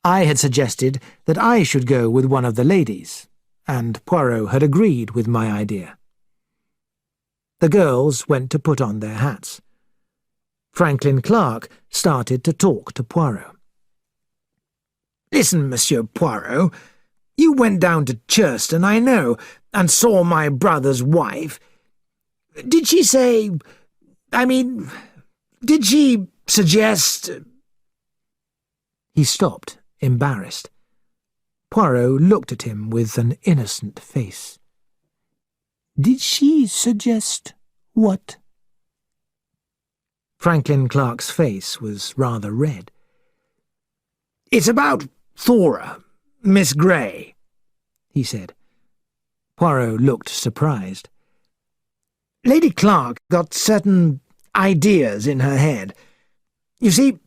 I had suggested that I should go with one of the ladies, and Poirot had agreed with my idea. The girls went to put on their hats. Franklin Clark started to talk to Poirot. Listen, Monsieur Poirot, you went down to Churston, I know, and saw my brother's wife. Did she say... did she suggest... He stopped, embarrassed. Poirot looked at him with an innocent face. Did she suggest what? Franklin Clark's face was rather red. It's about Thora, Miss Gray, he said. Poirot looked surprised. Lady Clark got certain ideas in her head. You see,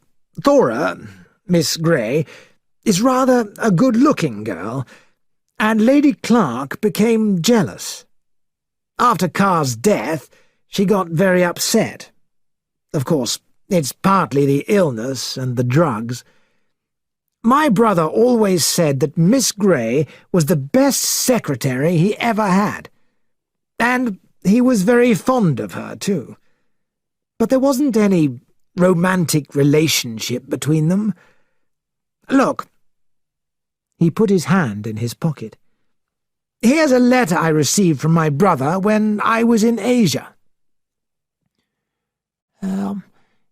Thora, Miss Gray, is rather a good-looking girl, and Lady Clark became jealous. After Carr's death, she got very upset. Of course, it's partly the illness and the drugs. My brother always said that Miss Gray was the best secretary he ever had, and he was very fond of her, too. But there wasn't any romantic relationship between them. Look. He put his hand in his pocket. Here's a letter I received from my brother when I was in Asia.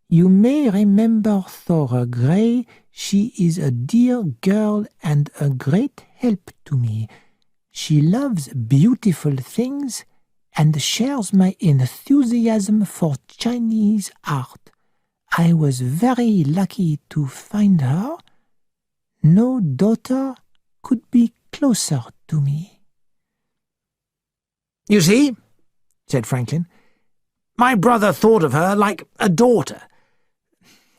You may remember Thora Gray. She is a dear girl and a great help to me. She loves beautiful things and shares my enthusiasm for Chinese art. I was very lucky to find her. No daughter could be closer to me." "You see," said Franklin, "my brother thought of her like a daughter.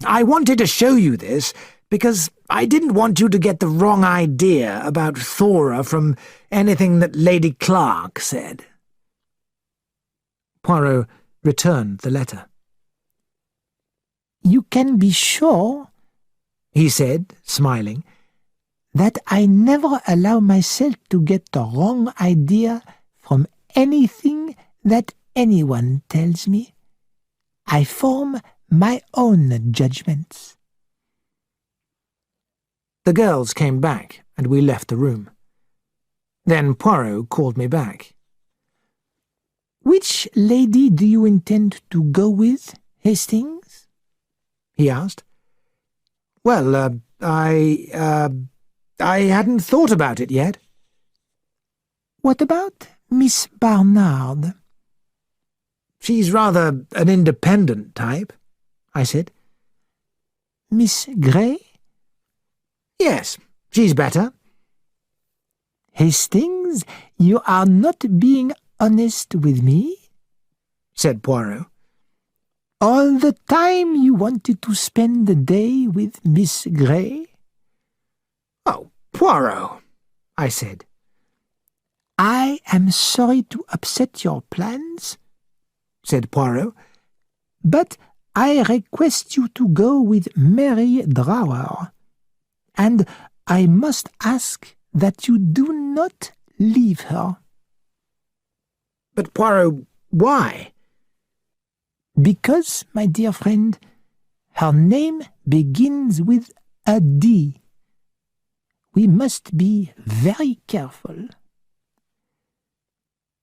I wanted to show you this because I didn't want you to get the wrong idea about Thora from anything that Lady Clark said." Poirot returned the letter. "You can be sure," he said, smiling, "that I never allow myself to get the wrong idea from anything that anyone tells me. I form my own judgments." The girls came back, and we left the room. Then Poirot called me back. "Which lady do you intend to go with, Hastings?" he asked. "Well, I hadn't thought about it yet." "What about Miss Barnard?" "She's rather an independent type," I said. "Miss Grey?" "Yes, she's better." "Hastings, you are not being honest with me," said Poirot. "All the time you wanted to spend the day with Miss Grey?" "Oh, Poirot," I said. "I am sorry to upset your plans," said Poirot, "but I request you to go with Mary Drower, and I must ask that you do not leave her." "But, Poirot, why?" "Because, my dear friend, her name begins with a D. We must be very careful."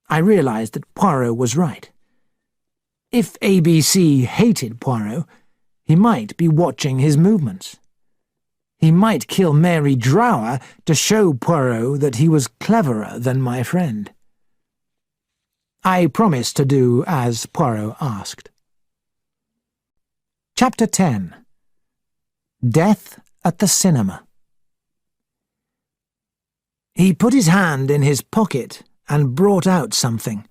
I realized that Poirot was right. If ABC hated Poirot, he might be watching his movements. He might kill Mary Drower to show Poirot that he was cleverer than my friend. I promised to do as Poirot asked. Chapter 10. Death at the Cinema. He put his hand in his pocket and brought out something.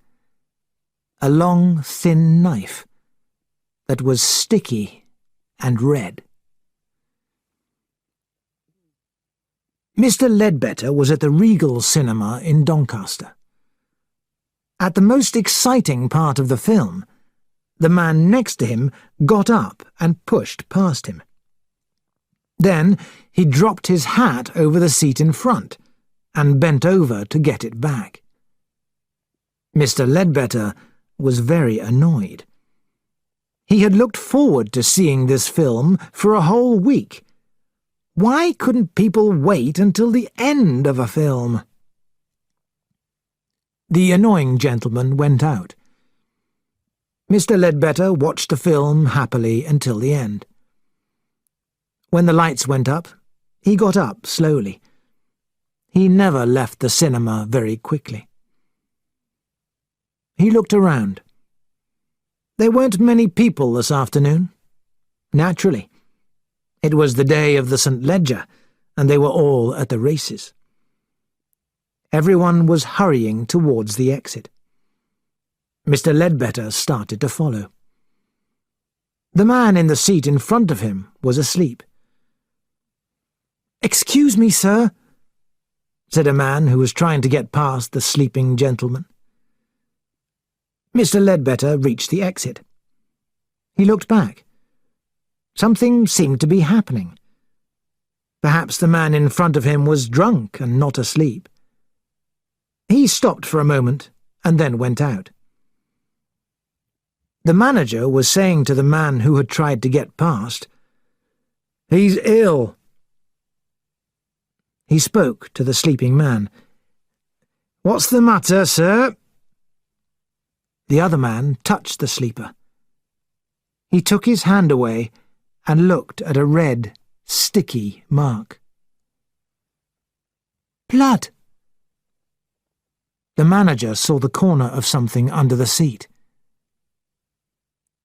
A long, thin knife that was sticky and red. Mr. Ledbetter was at the Regal Cinema in Doncaster. At the most exciting part of the film, the man next to him got up and pushed past him. Then he dropped his hat over the seat in front and bent over to get it back. Mr. Ledbetter was very annoyed. He had looked forward to seeing this film for a whole week. Why couldn't people wait until the end of a film? The annoying gentleman went out. Mr. Ledbetter watched the film happily until the end. When the lights went up, he got up slowly. He never left the cinema very quickly. He looked around. There weren't many people this afternoon. Naturally. It was the day of the St. Leger, and they were all at the races. Everyone was hurrying towards the exit. Mr. Ledbetter started to follow. The man in the seat in front of him was asleep. "Excuse me, sir," said a man who was trying to get past the sleeping gentleman. Mr. Ledbetter reached the exit. He looked back. Something seemed to be happening. Perhaps the man in front of him was drunk and not asleep. He stopped for a moment and then went out. The manager was saying to the man who had tried to get past, "He's ill." He spoke to the sleeping man. "What's the matter, sir?" The other man touched the sleeper. He took his hand away and looked at a red, sticky mark. "Blood!" The manager saw the corner of something under the seat.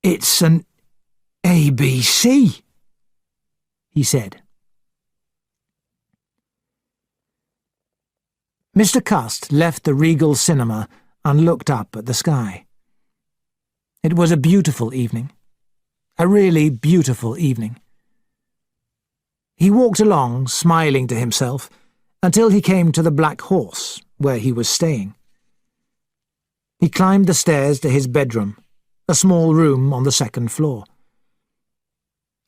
"It's an ABC," he said. Mr. Cust left the Regal Cinema and looked up at the sky. It was a beautiful evening. A really beautiful evening. He walked along, smiling to himself, until he came to the Black Horse, where he was staying. He climbed the stairs to his bedroom, a small room on the second floor.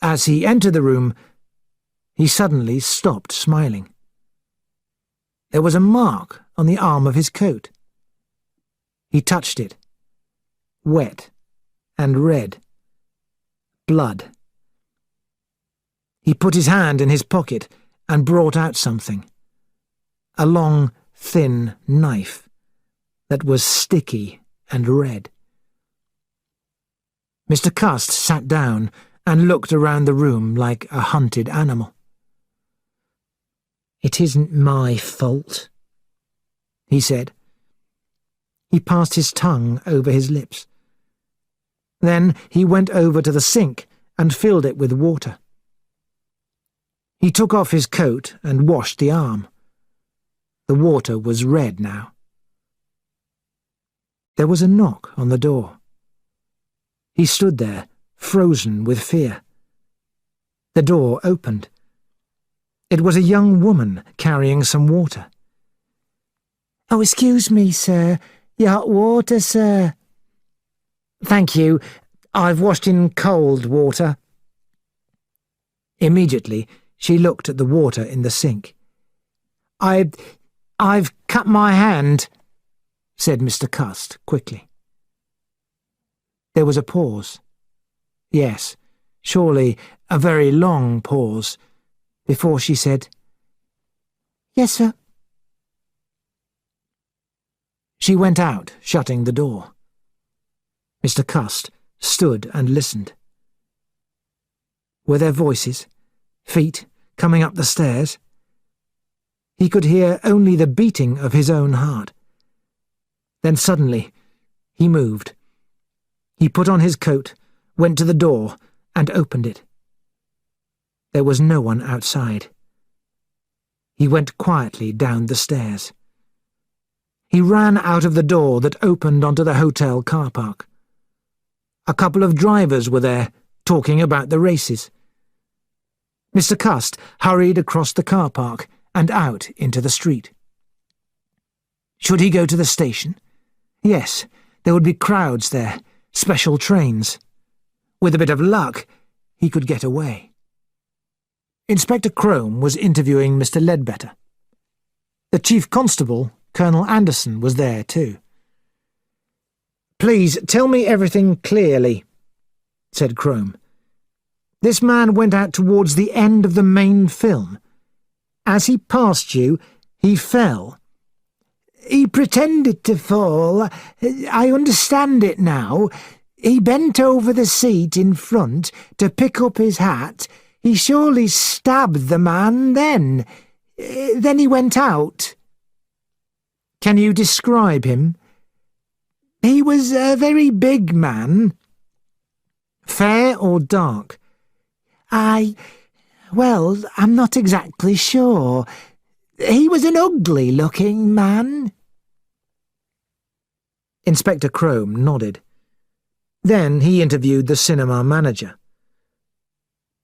As he entered the room, he suddenly stopped smiling. There was a mark on the arm of his coat. He touched it. Wet and red. Blood. He put his hand in his pocket and brought out something. A long, thin knife that was sticky and red. Mr. Cust sat down and looked around the room like a hunted animal. "It isn't my fault," he said. He passed his tongue over his lips. Then he went over to the sink and filled it with water. He took off his coat and washed the arm. The water was red now. There was a knock on the door. He stood there, frozen with fear. The door opened. It was a young woman carrying some water. "Oh, excuse me, sir. Your hot water, sir." "Thank you. I've washed in cold water." Immediately, she looked at the water in the sink. I've cut my hand," said Mr. Cust quickly. There was a pause. Yes, surely a very long pause, before she said, "Yes, sir." She went out, shutting the door. Mr. Cust stood and listened. Were there voices, feet coming up the stairs? He could hear only the beating of his own heart. Then suddenly, he moved. He put on his coat, went to the door, and opened it. There was no one outside. He went quietly down the stairs. He ran out of the door that opened onto the hotel car park. A couple of drivers were there, talking about the races. Mr. Cust hurried across the car park and out into the street. Should he go to the station? Yes, there would be crowds there, special trains. With a bit of luck, he could get away. Inspector Crome was interviewing Mr. Ledbetter. The Chief Constable, Colonel Anderson, was there too. "Please tell me everything clearly," said Crome. "This man went out towards the end of the main film. As he passed you, he fell." "He pretended to fall. I understand it now. He bent over the seat in front to pick up his hat. He surely stabbed the man then. Then he went out." "Can you describe him?" "He was a very big man." "Fair or dark?" Well, I'm not exactly sure. He was an ugly-looking man." Inspector Crome nodded. Then he interviewed the cinema manager.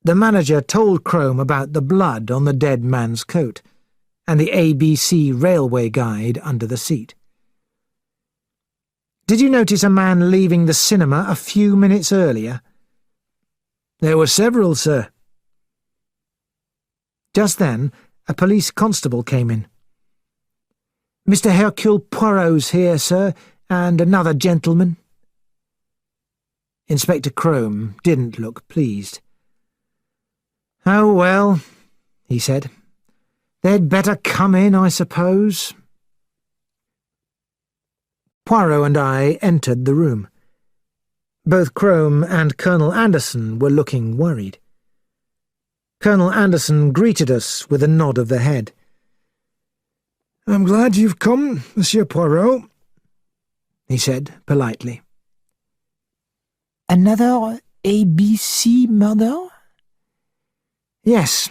The manager told Crome about the blood on the dead man's coat and the ABC railway guide under the seat. "Did you notice a man leaving the cinema a few minutes earlier?" "There were several, sir." Just then, a police constable came in. "Mr. Hercule Poirot's here, sir, and another gentleman." Inspector Crome didn't look pleased. "Oh, well," he said, "they'd better come in, I suppose." Poirot and I entered the room. Both Crome and Colonel Anderson were looking worried. Colonel Anderson greeted us with a nod of the head. "I'm glad you've come, Monsieur Poirot. he said politely. Another ABC murder? Yes.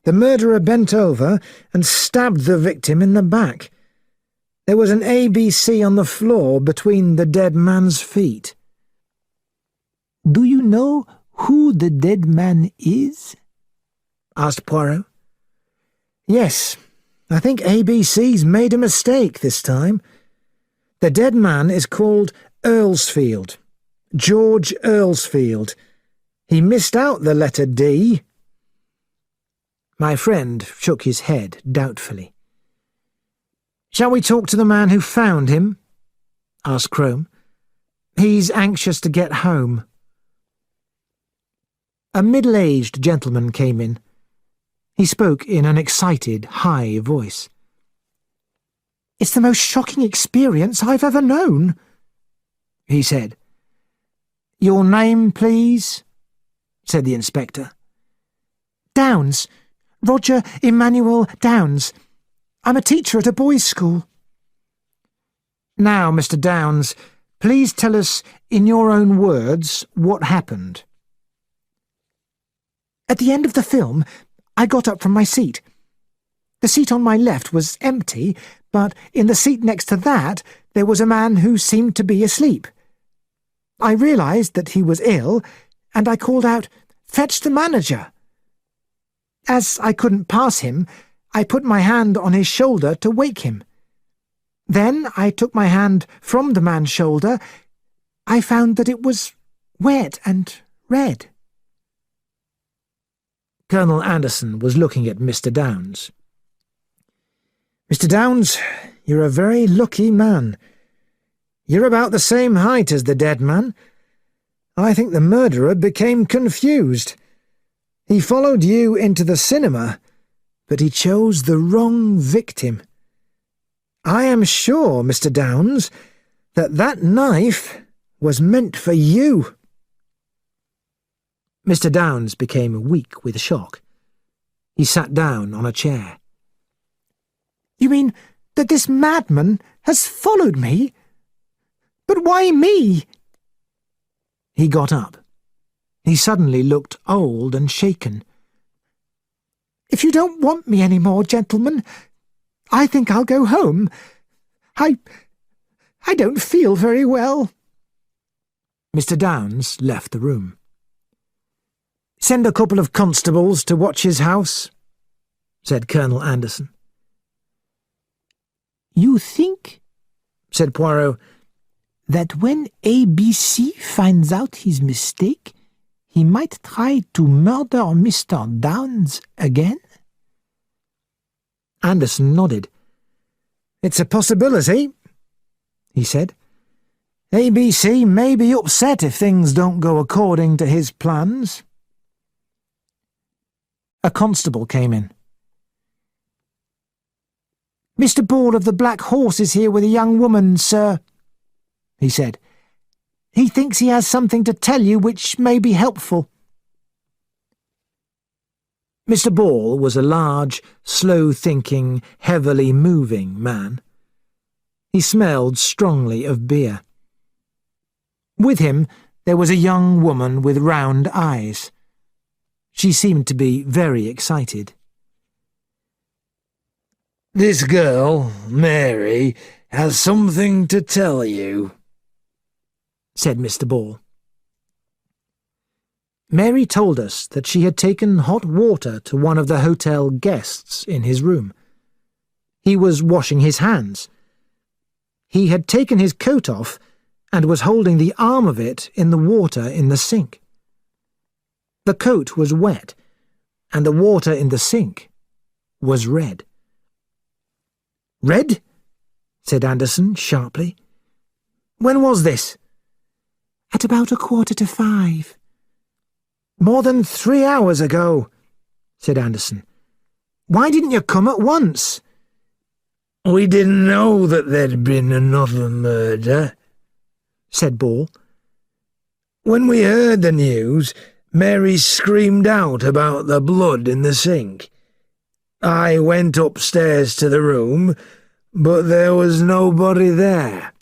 The murderer bent over and stabbed the victim in the back. There was an ABC on the floor between the dead man's feet. Do you know who the dead man is? Asked Poirot. Yes, I think ABC's made a mistake this time. The dead man is called Earlsfield, George Earlsfield. He missed out the letter D. My friend shook his head doubtfully. "Shall we talk to the man who found him?" asked Crome. "He's anxious to get home." A middle-aged gentleman came in. He spoke in an excited, high voice. "It's the most shocking experience I've ever known," he said. "Your name, please?" said the inspector. "Downs. Roger Emmanuel Downs. I'm a teacher at a boys' school." "Now, Mr. Downs, please tell us in your own words what happened." "At the end of the film, I got up from my seat. The seat on my left was empty, but in the seat next to that there was a man who seemed to be asleep. I realised that he was ill, and I called out, 'Fetch the manager!' As I couldn't pass him, I put my hand on his shoulder to wake him. Then I took my hand from the man's shoulder. I found that it was wet and red." Colonel Anderson was looking at Mr. Downs. "Mr. Downs, you're a very lucky man. You're about the same height as the dead man. I think the murderer became confused. He followed you into the cinema, but he chose the wrong victim. I am sure, Mr. Downs, that knife was meant for you." Mr. Downs became weak with shock. He sat down on a chair. "You mean that this madman has followed me? But why me?" He got up. He suddenly looked old and shaken. "If you don't want me any more, gentlemen, I think I'll go home. I don't feel very well." Mr. Downs left the room. "Send a couple of constables to watch his house," said Colonel Anderson. "You think," said Poirot, "that when ABC finds out his mistake, he might try to murder Mr. Downs again?" Anderson nodded. "It's a possibility," he said. "ABC may be upset if things don't go according to his plans." A constable came in. "Mr. Ball of the Black Horse is here with a young woman, sir," he said. "He thinks he has something to tell you which may be helpful." Mr. Ball was a large, slow-thinking, heavily moving man. He smelled strongly of beer. With him there was a young woman with round eyes. She seemed to be very excited. "This girl, Mary, has something to tell you," said Mr. Ball. Mary told us that she had taken hot water to one of the hotel guests in his room. He was washing his hands. He had taken his coat off and was holding the arm of it in the water in the sink. The coat was wet, and the water in the sink was red. "Red?" said Anderson sharply. "When was this?" "At about 5:15. "More than 3 hours ago," said Anderson. "Why didn't you come at once?" "We didn't know that there'd been another murder," said Ball. "When we heard the news, Mary screamed out about the blood in the sink. I went upstairs to the room, but there was nobody there."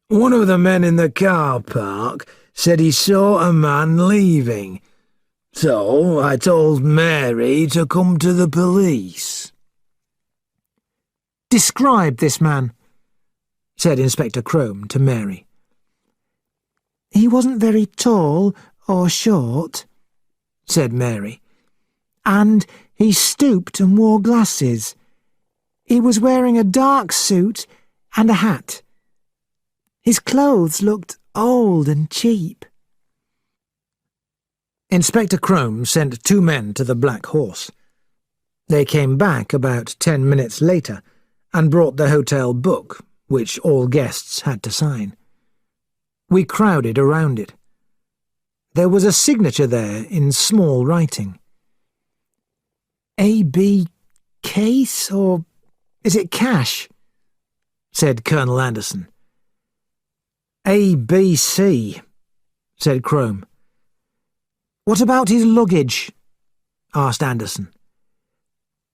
One of the men in the car park said he saw a man leaving, so I told Mary to come to the police." "Describe this man," said Inspector Crome to Mary. "He wasn't very tall or short," said Mary, "and he stooped and wore glasses. He was wearing a dark suit and a hat. His clothes looked old and cheap." Inspector Crome sent 2 men to the Black Horse. They came back about 10 minutes later and brought the hotel book, which all guests had to sign. We crowded around it. There was a signature there in small writing. "A.B. Case, or is it Cash?" said Colonel Anderson. "ABC," said Crome. "What about his luggage?" asked Anderson.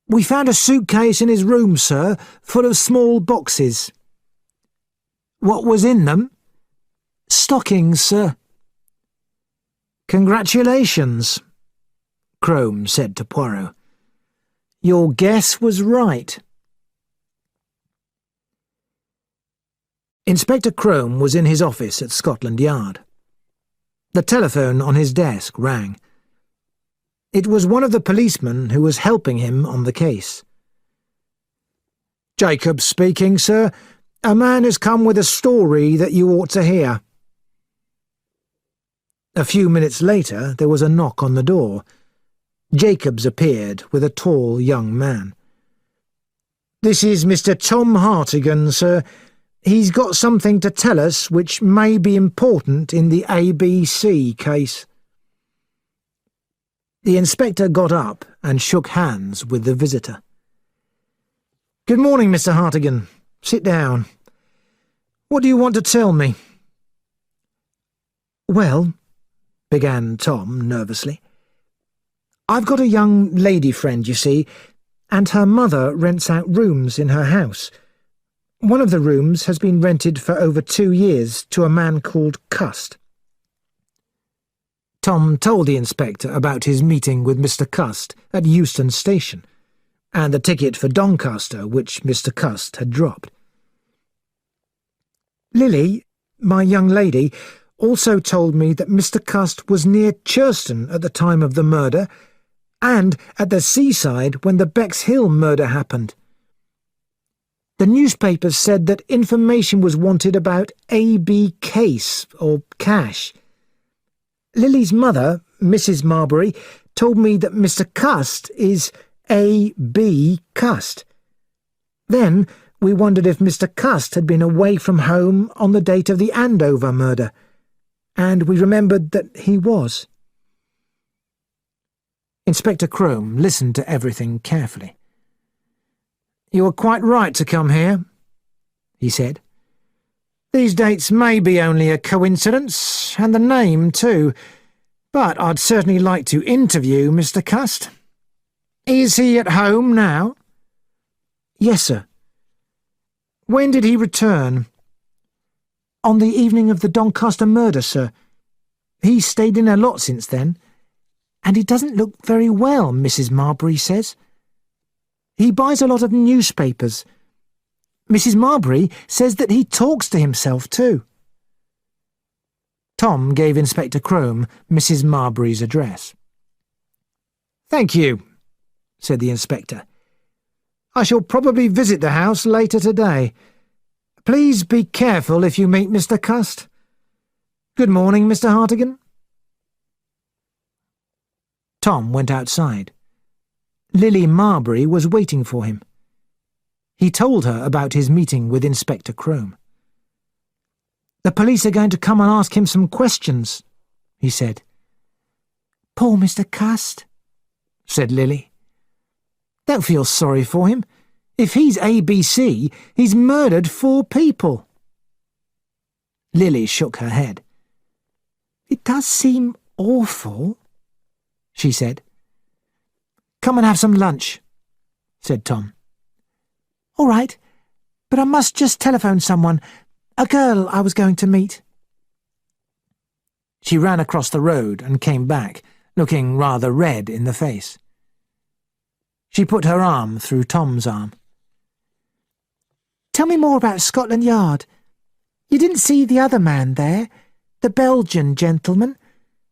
"We found a suitcase in his room, sir, full of small boxes." "What was in them?" "Stockings, sir." "Congratulations," Crome said to Poirot. "Your guess was right." Inspector Crome was in his office at Scotland Yard. The telephone on his desk rang. It was one of the policemen who was helping him on the case. "Jacobs speaking, sir. A man has come with a story that you ought to hear." A few minutes later there was a knock on the door. Jacobs appeared with a tall young man. "This is Mr. Tom Hartigan, sir. He's got something to tell us which may be important in the ABC case." The inspector got up and shook hands with the visitor. "Good morning, Mr. Hartigan. Sit down. What do you want to tell me?" "Well," began Tom nervously, "I've got a young lady friend, you see, and her mother rents out rooms in her house. One of the rooms has been rented for over 2 years to a man called Cust." Tom told the inspector about his meeting with Mr. Cust at Euston Station, and the ticket for Doncaster which Mr. Cust had dropped. "Lily, my young lady, also told me that Mr. Cust was near Churston at the time of the murder, and at the seaside when the Bexhill murder happened. The newspapers said that information was wanted about A.B. Case, or Cash. Lily's mother, Mrs. Marbury, told me that Mr. Cust is A.B. Cust. Then we wondered if Mr. Cust had been away from home on the date of the Andover murder, and we remembered that he was." Inspector Crome listened to everything carefully. "You were quite right to come here," he said. "These dates may be only a coincidence, and the name too, but I'd certainly like to interview Mr. Cust. Is he at home now?" "Yes, sir." "When did he return?" "On the evening of the Doncaster murder, sir. He's stayed in a lot since then, and he doesn't look very well, Mrs. Marbury says. He buys a lot of newspapers. Mrs. Marbury says that he talks to himself too." Tom gave Inspector Crome Mrs. Marbury's address. "Thank you," said the inspector. "I shall probably visit the house later today. Please be careful if you meet Mr. Cust. Good morning, Mr. Hartigan." Tom went outside. Lily Marbury was waiting for him. He told her about his meeting with Inspector Crome. "The police are going to come and ask him some questions," he said. "Poor Mr. Cust," said Lily. "Don't feel sorry for him. If he's ABC, he's murdered 4 people." Lily shook her head. "It does seem awful," she said. "Come and have some lunch," said Tom. "All right, but I must just telephone someone. A girl I was going to meet." She ran across the road and came back, looking rather red in the face. She put her arm through Tom's arm. "Tell me more about Scotland Yard. You didn't see the other man there, the Belgian gentleman,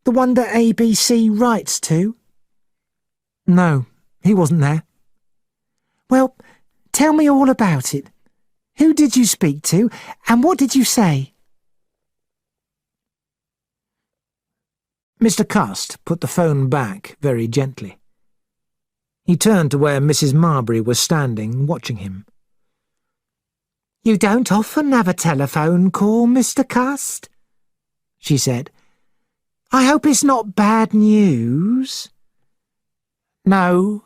the one that ABC writes to?" "No, he wasn't there." "Well, tell me all about it. Who did you speak to, and what did you say?" Mr. Cust put the phone back very gently. He turned to where Mrs. Marbury was standing, watching him. "You don't often have a telephone call, Mr. Cust," she said. "I hope it's not bad news." "No,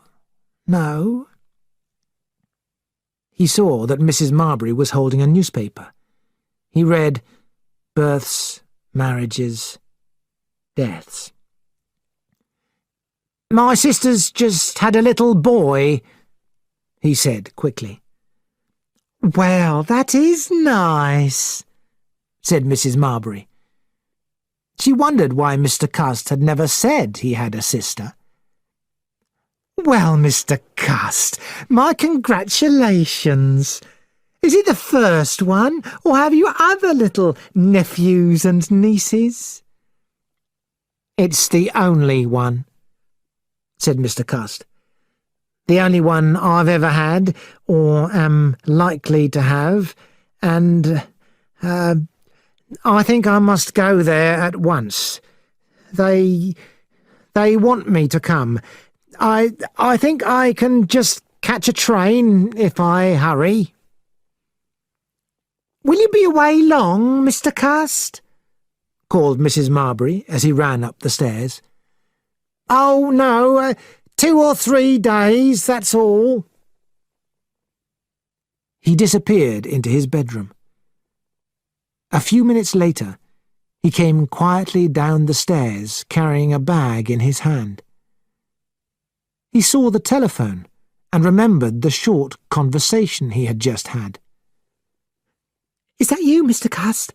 no." He saw that Mrs. Marbury was holding a newspaper. He read births, marriages, deaths. "My sister's just had a little boy," he said quickly. "Well, that is nice," said Mrs. Marbury. She wondered why Mr. Cust had never said he had a sister. "Well, Mr. Cust, my congratulations. Is it the first one, or have you other little nephews and nieces?" "It's the only one," said Mr. Cust. "The only one I've ever had, or am likely to have, and, I think I must go there at once. They want me to come. I think I can just catch a train if I hurry." "Will you be away long, Mr. Cust?" called Mrs. Marbury as he ran up the stairs. "Oh, no, 2 or 3 days, that's all." He disappeared into his bedroom. A few minutes later, he came quietly down the stairs carrying a bag in his hand. He saw the telephone and remembered the short conversation he had just had. "Is that you, Mr. Cust?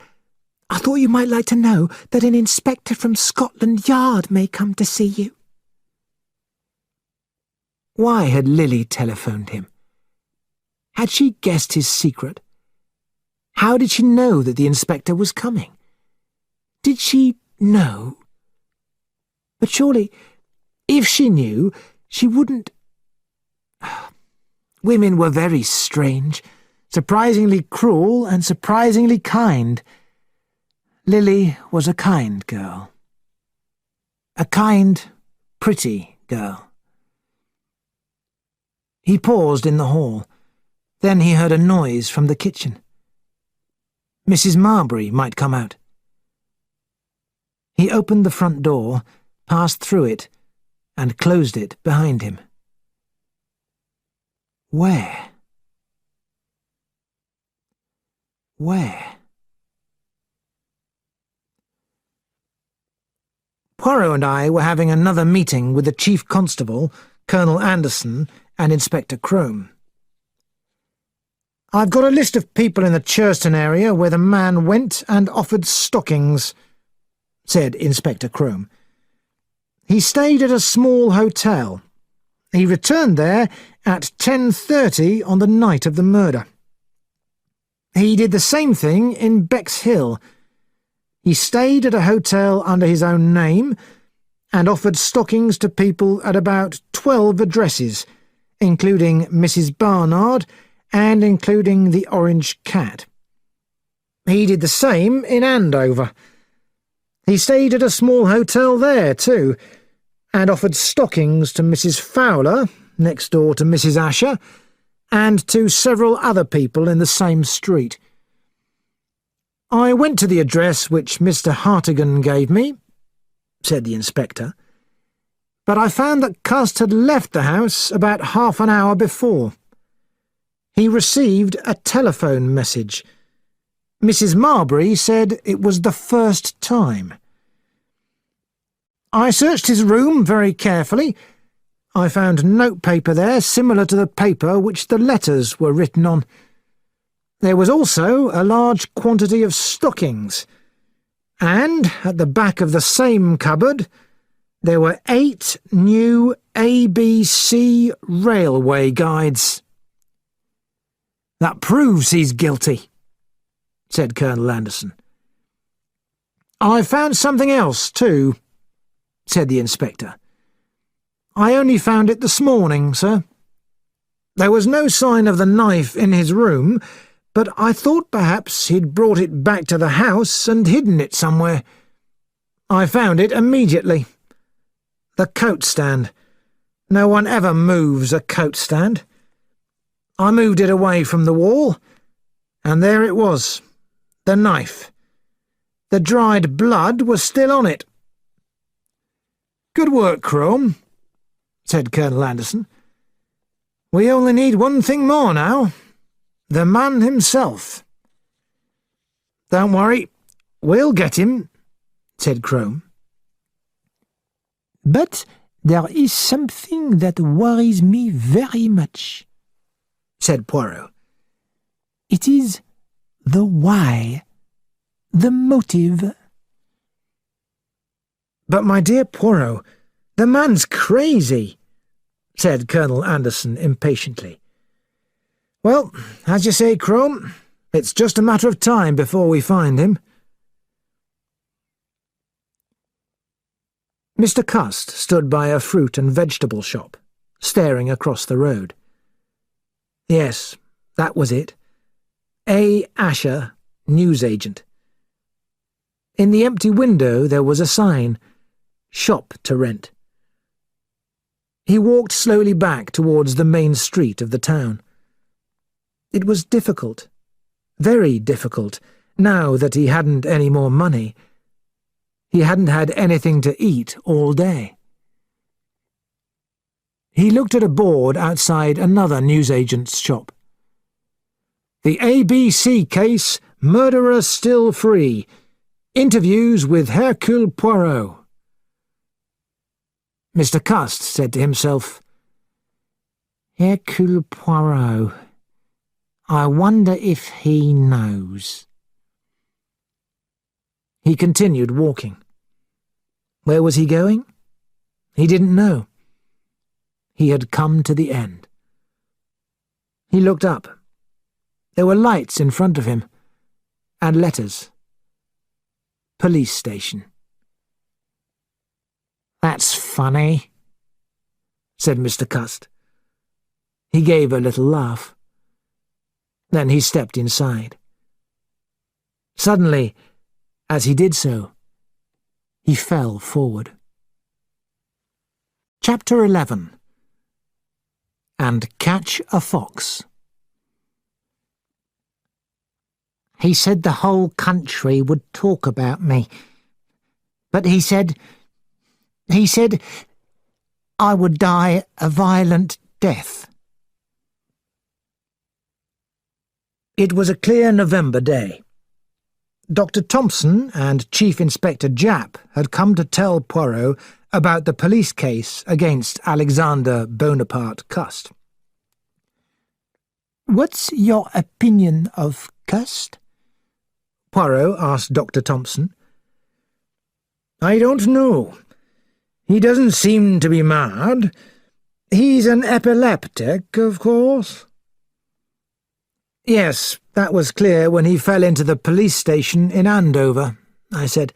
I thought you might like to know that an inspector from Scotland Yard may come to see you." Why had Lily telephoned him? Had she guessed his secret? How did she know that the inspector was coming? Did she know? But surely, if she knew, she wouldn't... Women were very strange, surprisingly cruel and surprisingly kind. Lily was a kind girl. A kind, pretty girl. He paused in the hall. Then he heard a noise from the kitchen. Mrs. Marbury might come out. He opened the front door, passed through it, and closed it behind him. Where? Where? Poirot and I were having another meeting with the Chief Constable, Colonel Anderson, and Inspector Crome. "I've got a list of people in the Churston area where the man went and offered stockings," said Inspector Crome. "He stayed at a small hotel. He returned there at 10:30 on the night of the murder. He did the same thing in Bexhill. He stayed at a hotel under his own name and offered stockings to people at about 12 addresses, including Mrs. Barnard and including the Orange Cat. He did the same in Andover. He stayed at a small hotel there, too, and offered stockings to Mrs. Fowler, next door to Mrs. Asher, and to several other people in the same street. I went to the address which Mr. Hartigan gave me," said the inspector, "but I found that Cust had left the house about half an hour before. He received a telephone message. Mrs. Marbury said it was the first time. I searched his room very carefully. I found notepaper there similar to the paper which the letters were written on. There was also a large quantity of stockings, and at the back of the same cupboard there were 8 new ABC railway guides. "That proves he's guilty," said Colonel Anderson. "I found something else, too," said the inspector. "I only found it this morning, sir. There was no sign of the knife in his room, but I thought perhaps he'd brought it back to the house and hidden it somewhere. I found it immediately. The coat stand. No one ever moves a coat stand. I moved it away from the wall, and there it was, the knife. The dried blood was still on it." "Good work, Crome," said Colonel Anderson. "We only need one thing more now. The man himself." "Don't worry, we'll get him," said Crome. "But there is something that worries me very much," said Poirot. "It is the why, the motive." "But, my dear Poirot, the man's crazy," said Colonel Anderson impatiently. "Well, as you say, Crome, it's just a matter of time before we find him." Mr. Cust stood by a fruit and vegetable shop, staring across the road. Yes, that was it. A. Asher, newsagent. In the empty window there was a sign, "Shop to rent." He walked slowly back towards the main street of the town. It was difficult, very difficult, now that he hadn't any more money. He hadn't had anything to eat all day. He looked at a board outside another newsagent's shop. "The ABC case, murderer still free. Interviews with Hercule Poirot." Mr. Cust said to himself, "Hercule Poirot. I wonder if he knows." He continued walking. Where was he going? He didn't know. He had come to the end. He looked up. There were lights in front of him, and letters. Police station. "That's funny," said Mr. Cust. He gave a little laugh. Then he stepped inside. Suddenly, as he did so, he fell forward. Chapter 11. And Catch a Fox. "He said the whole country would talk about me. But he said I would die a violent death." It was a clear November day. Dr. Thompson and Chief Inspector Japp had come to tell Poirot about the police case against Alexander Bonaparte Cust. "What's your opinion of Cust?" Poirot asked Dr. Thompson. "I don't know. He doesn't seem to be mad. He's an epileptic, of course." "Yes, that was clear when he fell into the police station in Andover," I said.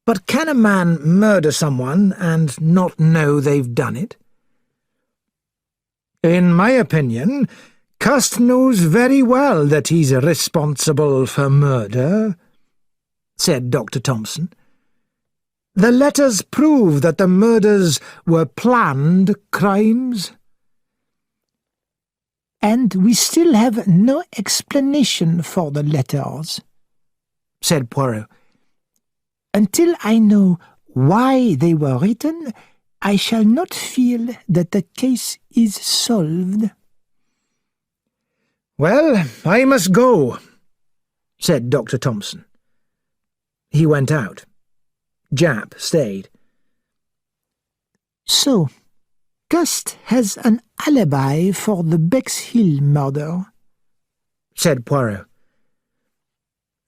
"But can a man murder someone and not know they've done it?" "In my opinion, Cust knows very well that he's responsible for murder," said Dr. Thompson. "The letters prove that the murders were planned crimes." "And we still have no explanation for the letters," said Poirot. "Until I know why they were written, I shall not feel that the case is solved." "Well, I must go," said Dr. Thompson. He went out. Japp stayed. "So, Cust has an alibi for the Bexhill murder?" said Poirot.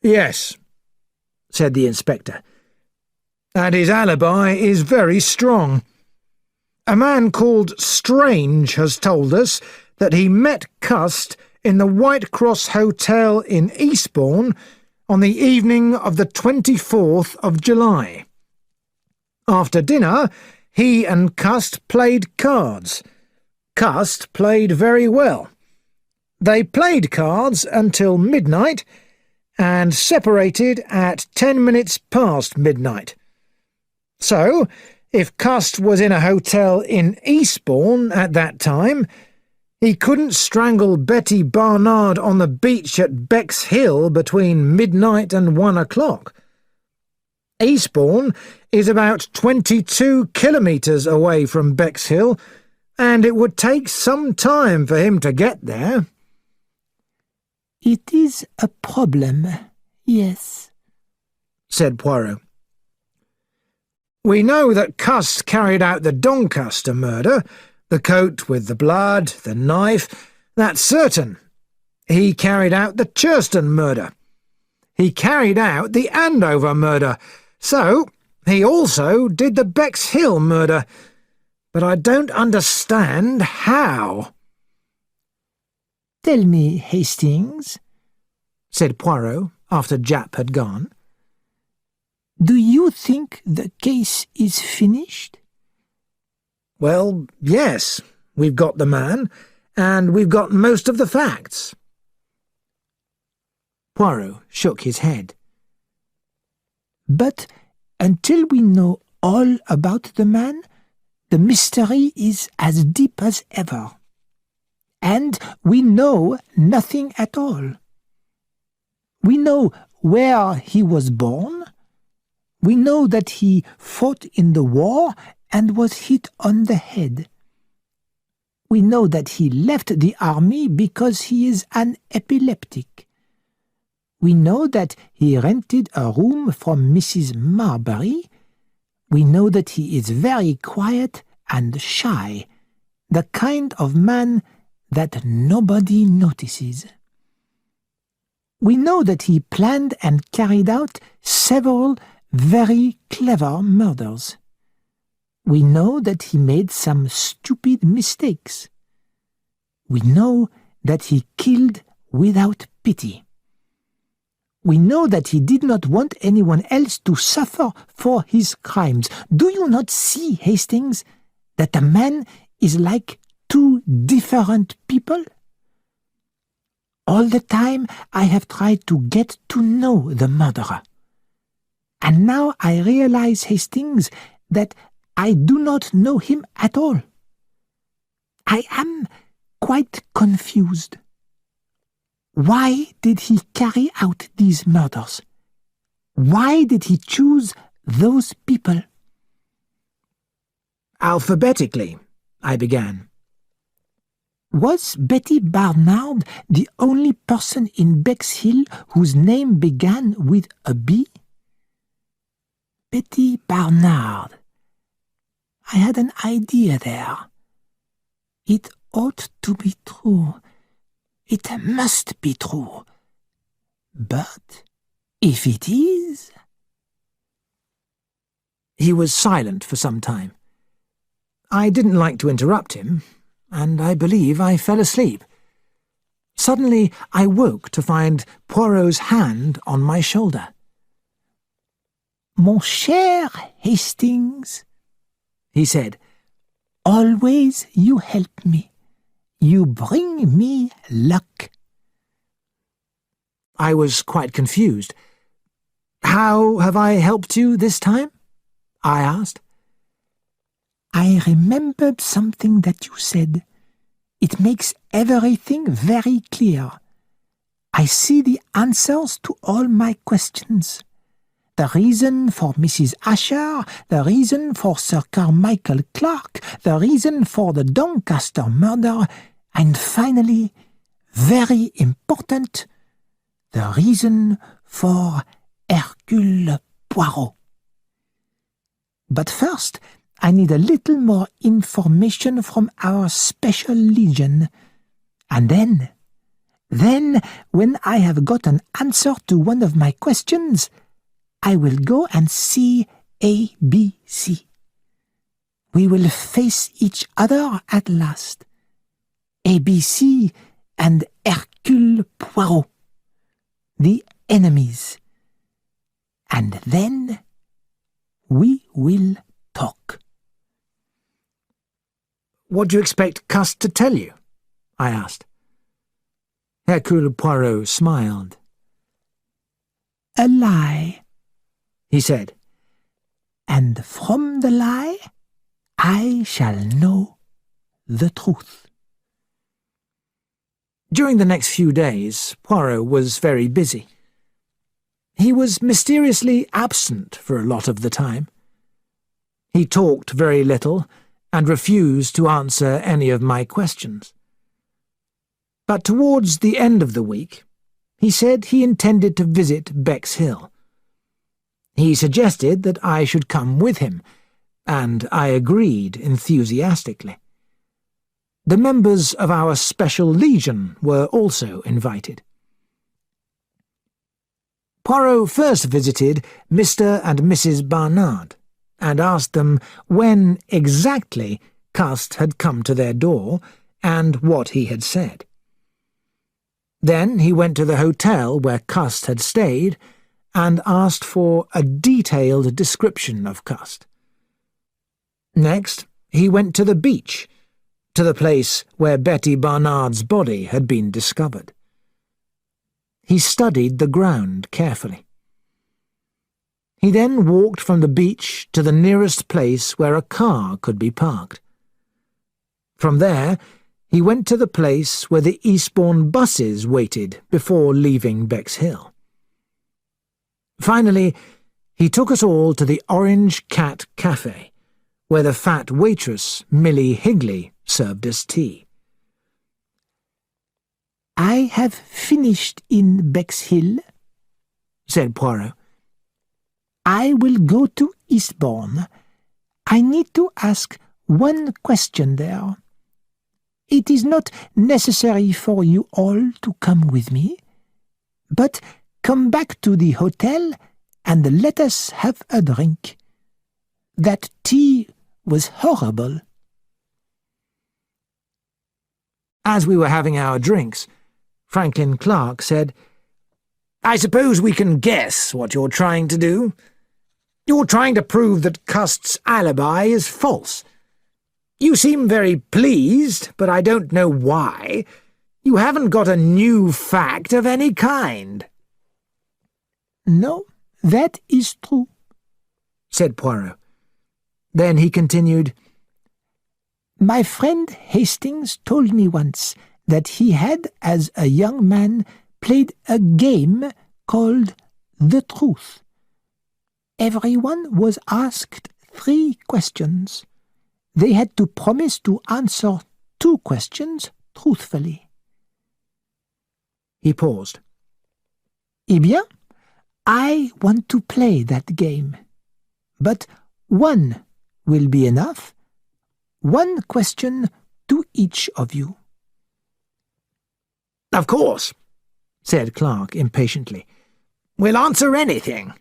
"Yes," said the inspector. "and his alibi is very strong. A man called Strange has told us that he met Cust in the White Cross Hotel in Eastbourne on the evening of the 24th of July. After dinner, he and Cust played cards. Cust played very well. They played cards until midnight and separated at 10 minutes past midnight. So, if Cust was in a hotel in Eastbourne at that time, he couldn't strangle Betty Barnard on the beach at Bexhill between midnight and 1 o'clock. Eastbourne is about 22 kilometres away from Bexhill, and it would take some time for him to get there." "It is a problem, yes," said Poirot. "We know that Cust carried out the Doncaster murder, the coat with the blood, the knife, that's certain. He carried out the Churston murder. He carried out the Andover murder, so he also did the Bexhill murder. But I don't understand how." "Tell me, Hastings," said Poirot after Japp had gone. "Do you think the case is finished?" "Well, yes, we've got the man, and we've got most of the facts." Poirot shook his head. "But until we know all about the man, the mystery is as deep as ever. And we know nothing at all. We know where he was born. We know that he fought in the war and was hit on the head. We know that he left the army because he is an epileptic. We know that he rented a room from Mrs. Marbury. We know that he is very quiet and shy, the kind of man that nobody notices. We know that he planned and carried out several very clever murders. We know that he made some stupid mistakes. We know that he killed without pity. We know that he did not want anyone else to suffer for his crimes. Do you not see, Hastings, that the man is like two different people? All the time I have tried to get to know the murderer. And now I realize, Hastings, that I do not know him at all. I am quite confused. Why did he carry out these murders? Why did he choose those people? "Alphabetically," I began. Was Betty Barnard the only person in Bexhill whose name began with a B? Betty Barnard. I had an idea there. It ought to be true. It must be true. But if it is... He was silent for some time. I didn't like to interrupt him, and I believe I fell asleep. Suddenly I woke to find Poirot's hand on my shoulder. "Mon cher Hastings," he said, "always you help me. You bring me luck." I was quite confused. "How have I helped you this time?" I asked. "I remembered something that you said. It makes everything very clear. I see the answers to all my questions. The reason for Mrs. Asher, the reason for Sir Carmichael Clark, the reason for the Doncaster murder, and finally, very important, the reason for Hercule Poirot. But first, I need a little more information from our special legion, and then Then, when I have got an answer to one of my questions, I will go and see ABC. We will face each other at last. ABC and Hercule Poirot, the enemies. And then we will talk. What do you expect Cust to tell you? I asked. Hercule Poirot smiled. A lie, he said. And from the lie, I shall know the truth. During the next few days, Poirot was very busy. He was mysteriously absent for a lot of the time. He talked very little and refused to answer any of my questions. But towards the end of the week, he said he intended to visit Bexhill. He suggested that I should come with him, and I agreed enthusiastically. The members of our Special Legion were also invited. Poirot first visited Mr. and Mrs. Barnard, and asked them when exactly Cust had come to their door and what he had said. Then he went to the hotel where Cust had stayed and asked for a detailed description of Cust. Next, he went to the beach, to the place where Betty Barnard's body had been discovered. He studied the ground carefully. He then walked from the beach to the nearest place where a car could be parked. From there, he went to the place where the Eastbourne buses waited before leaving Bexhill. Finally, he took us all to the Orange Cat Cafe, where the fat waitress, Millie Higley, served us tea. I have finished in Bexhill, said Poirot. I will go to Eastbourne. I need to ask one question there. It is not necessary for you all to come with me, but come back to the hotel and let us have a drink. That tea was horrible. As we were having our drinks, Franklin Clark said, I suppose we can guess what you're trying to do. You're trying to prove that Cust's alibi is false. You seem very pleased, but I don't know why. You haven't got a new fact of any kind. No, that is true, said Poirot. Then he continued, My friend Hastings told me once that he had, as a young man, played a game called The Truth. Everyone was asked 3 questions. They had to promise to answer 2 questions truthfully. He paused. Eh bien, I want to play that game. But 1 will be enough. 1 question to each of you. Of course, said Clark impatiently. We'll answer anything.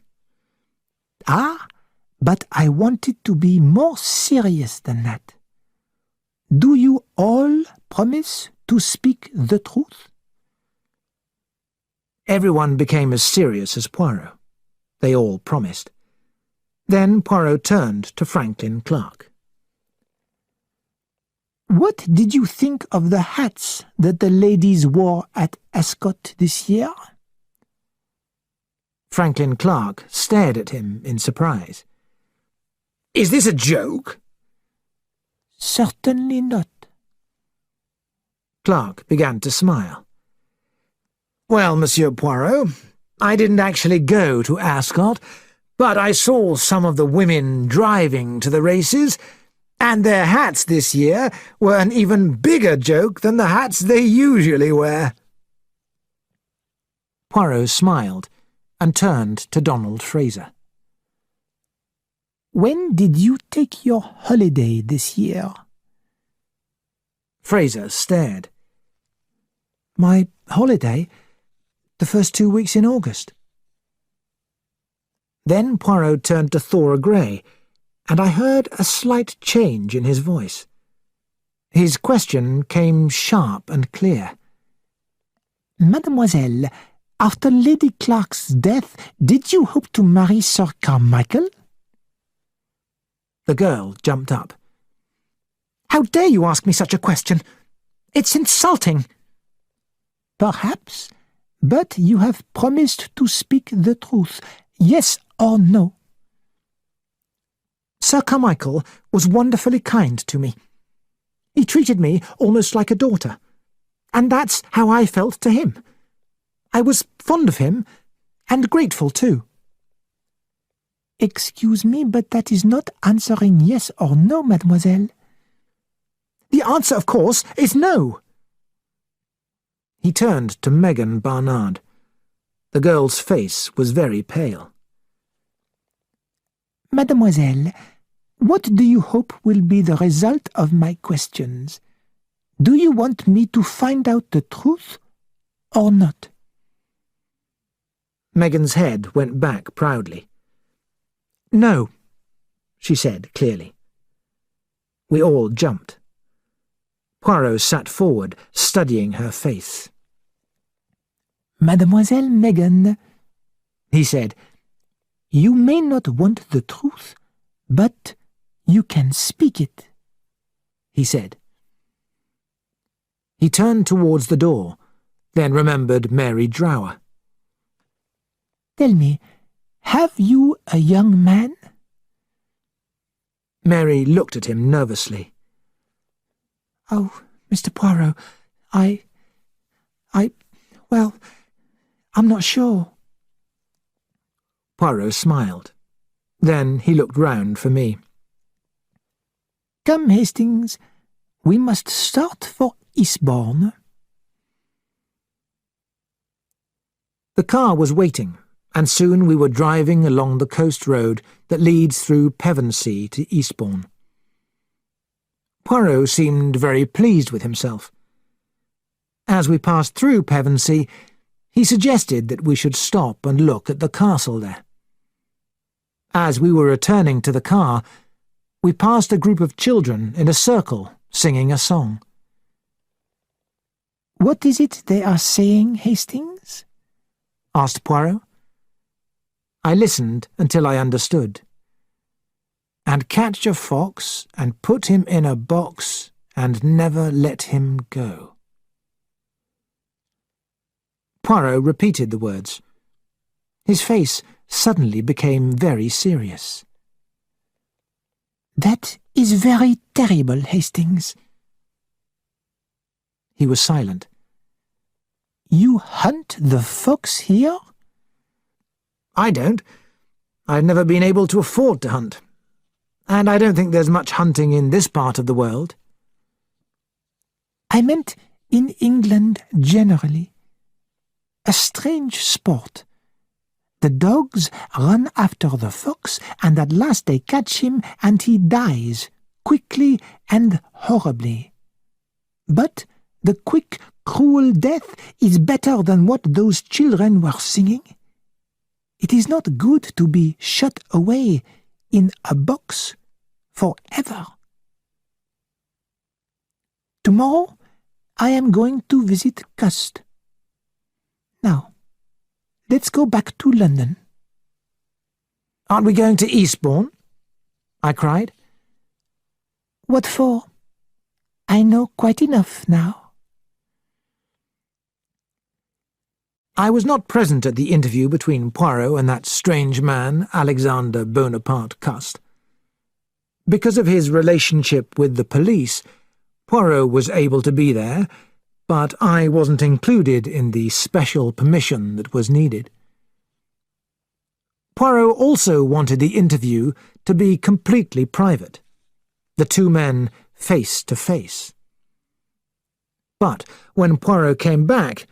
Ah, but I want it to be more serious than that. Do you all promise to speak the truth? Everyone became as serious as Poirot. They all promised. Then Poirot turned to Franklin Clark. What did you think of the hats that the ladies wore at Ascot this year? Franklin Clark stared at him in surprise. Is this a joke? Certainly not. Clark began to smile. Well, Monsieur Poirot, I didn't actually go to Ascot, but I saw some of the women driving to the races, and their hats this year were an even bigger joke than the hats they usually wear. Poirot smiled and turned to Donald Fraser. When did you take your holiday this year? Fraser stared. My holiday, the first 2 weeks in August. Then Poirot turned to Thora Grey, and I heard a slight change in his voice. His question came sharp and clear. Mademoiselle, after Lady Clark's death, did you hope to marry Sir Carmichael? The girl jumped up. How dare you ask me such a question? It's insulting. Perhaps, but you have promised to speak the truth, yes or no. Sir Carmichael was wonderfully kind to me. He treated me almost like a daughter, and that's how I felt to him. I was fond of him, and grateful too. Excuse me, but that is not answering yes or no, mademoiselle. The answer, of course, is no. He turned to Megan Barnard. The girl's face was very pale. Mademoiselle, what do you hope will be the result of my questions? Do you want me to find out the truth or not? Megan's head went back proudly. No, she said clearly. We all jumped. Poirot sat forward, studying her face. Mademoiselle Megan, he said, you may not want the truth, but you can speak it, he said. He turned towards the door, then remembered Mary Drower. Tell me, have you a young man? Mary looked at him nervously. Oh, Mr. Poirot, well, I'm not sure. Poirot smiled. Then he looked round for me. Come, Hastings, we must start for Eastbourne. The car was waiting, and soon we were driving along the coast road that leads through Pevensey to Eastbourne. Poirot seemed very pleased with himself. As we passed through Pevensey, he suggested that we should stop and look at the castle there. As we were returning to the car, we passed a group of children in a circle singing a song. What is it they are saying, Hastings? Asked Poirot. I listened until I understood. And catch a fox, and put him in a box, and never let him go. Poirot repeated the words. His face suddenly became very serious. That is very terrible, Hastings. He was silent. You hunt the fox here? I don't. I've never been able to afford to hunt. And I don't think there's much hunting in this part of the world. I meant in England generally. A strange sport. The dogs run after the fox, and at last they catch him, and he dies, quickly and horribly. But the quick, cruel death is better than what those children were singing. It is not good to be shut away in a box forever. Tomorrow I am going to visit Cust. Now, let's go back to London. Aren't we going to Eastbourne? I cried. What for? I know quite enough now. I was not present at the interview between Poirot and that strange man, Alexander Bonaparte Cust. Because of his relationship with the police, Poirot was able to be there, but I wasn't included in the special permission that was needed. Poirot also wanted the interview to be completely private, the two men face to face. But when Poirot came back,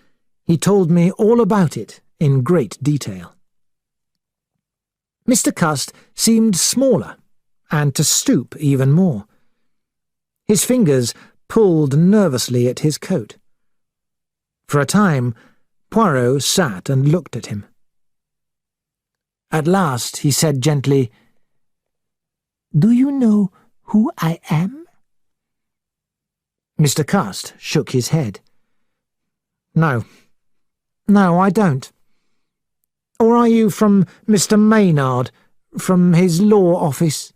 he told me all about it in great detail. Mr. Cust seemed smaller, and to stoop even more. His fingers pulled nervously at his coat. For a time, Poirot sat and looked at him. At last he said gently, "Do you know who I am?" Mr. Cust shook his head. No, I don't. Or are you from Mr. Maynard, from his law office?"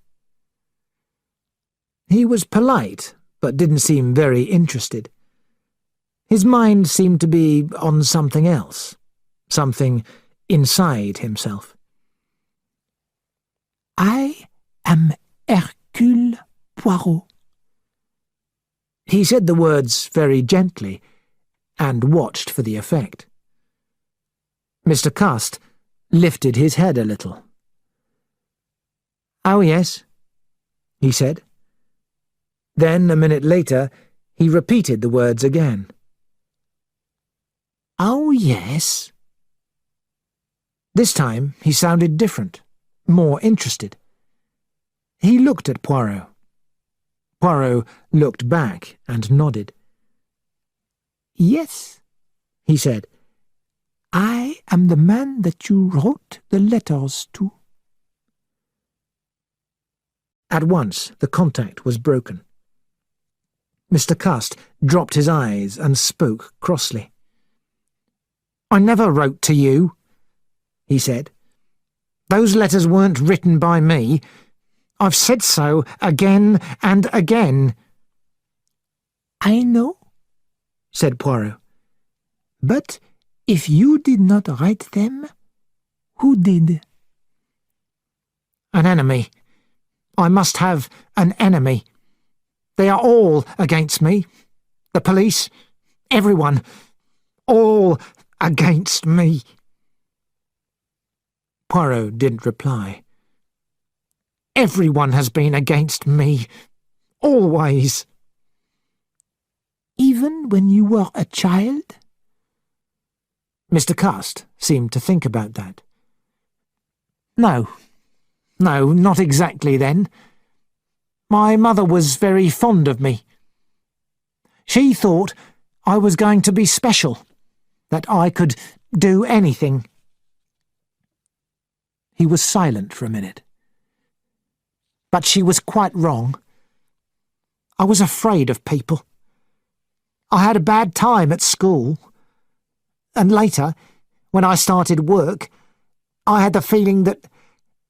He was polite, but didn't seem very interested. His mind seemed to be on something else, something inside himself. "I am Hercule Poirot." He said the words very gently, and watched for the effect. Mr. Cust lifted his head a little. "Oh, yes," he said. Then, a minute later, he repeated the words again. "Oh, yes." This time he sounded different, more interested. He looked at Poirot. Poirot looked back and nodded. "Yes," he said. "I am the man that you wrote the letters to." At once the contact was broken. Mr. Cust dropped his eyes and spoke crossly. "I never wrote to you," he said. "Those letters weren't written by me. I've said so again and again." "I know," said Poirot. "But if you did not write them, who did?" "An enemy. I must have an enemy. They are all against me. The police, everyone, all against me." Poirot didn't reply. "Everyone has been against me. Always." "Even when you were a child?" Mr. Cust seemed to think about that. No, not exactly then. My mother was very fond of me. She thought I was going to be special, that I could do anything." He was silent for a minute. "But she was quite wrong. I was afraid of people. I had a bad time at school. And later, when I started work, I had the feeling that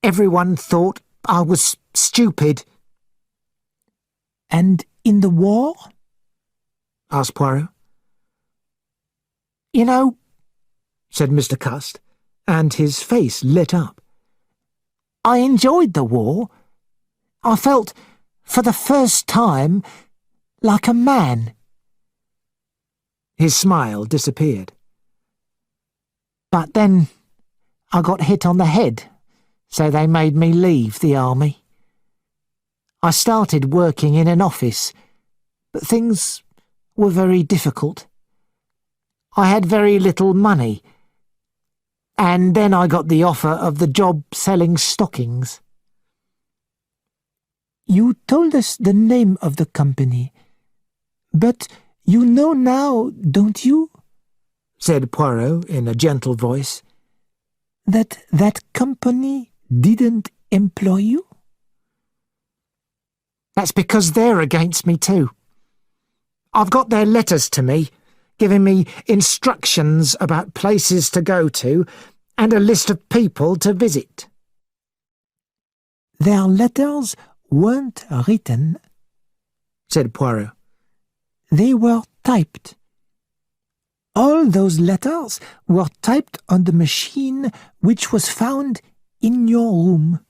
everyone thought I was stupid." "And in the war?" asked Poirot. "You know," said Mr. Cust, and his face lit up, "I enjoyed the war. I felt, for the first time, like a man." His smile disappeared. "But then I got hit on the head, so they made me leave the army. I started working in an office, but things were very difficult. I had very little money, and then I got the offer of the job selling stockings." "You told us the name of the company, but you know now, don't you?" said Poirot in a gentle voice. That company didn't employ you?" "That's because they're against me too. I've got their letters to me, giving me instructions about places to go to and a list of people to visit." "Their letters weren't written," said Poirot. "They were typed. All those letters were typed on the machine which was found in your room.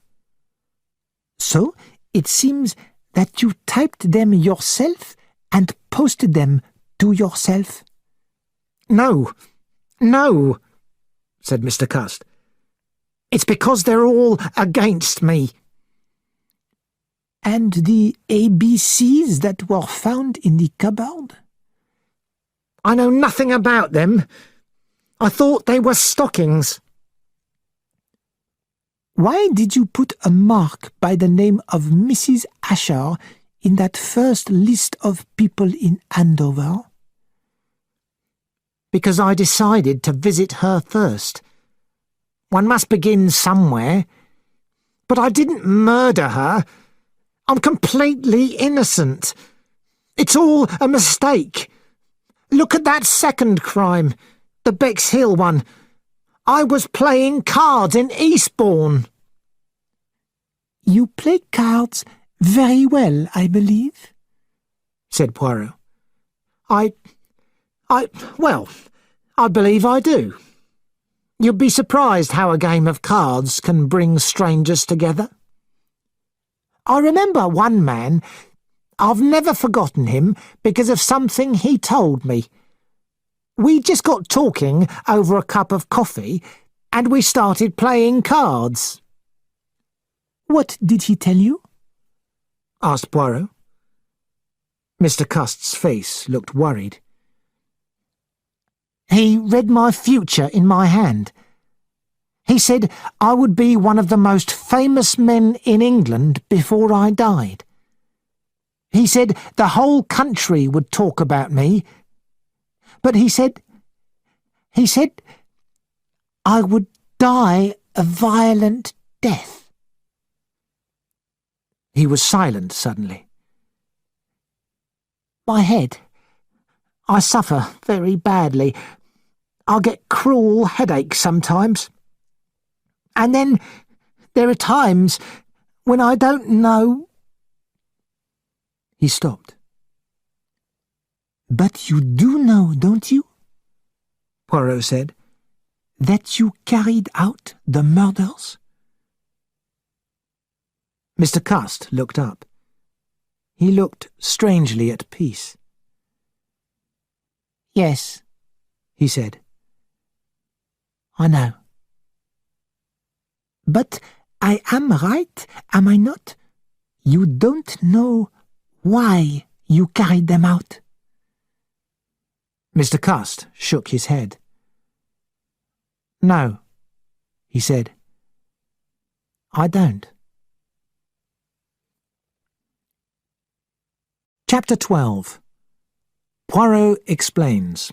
So it seems that you typed them yourself and posted them to yourself." No, said Mr. Cust. "It's because they're all against me." "And the ABCs that were found in the cupboard?" "I know nothing about them. I thought they were stockings." "Why did you put a mark by the name of Mrs. Asher in that first list of people in Andover?" because I decided to visit her first. One must begin somewhere. But I didn't murder her. I'm completely innocent. It's all a mistake. Look at that second crime, the Bexhill one. I was playing cards in Eastbourne. You play cards very well, I believe, said Poirot. Well, I believe I do. You'd be surprised how a game of cards can bring strangers together. I remember one man. I've never forgotten him because of something he told me. We just got talking over a cup of coffee and we started playing cards. What did he tell you? Asked Poirot. Mr. Cust's face looked worried. He read my future in my hand. He said I would be one of the most famous men in England before I died. He said the whole country would talk about me. But he said I would die a violent death. He was silent suddenly. My head. I suffer very badly. I'll get cruel headaches sometimes. And then there are times when I don't know. He stopped. But you do know, don't you? Poirot said. That you carried out the murders? Mr. Cust looked up. He looked strangely at peace. Yes, he said. I know. But I am right, am I not? You don't know why you carried them out. Mr. Cust shook his head. No, he said. I don't. Chapter 12. Poirot explains.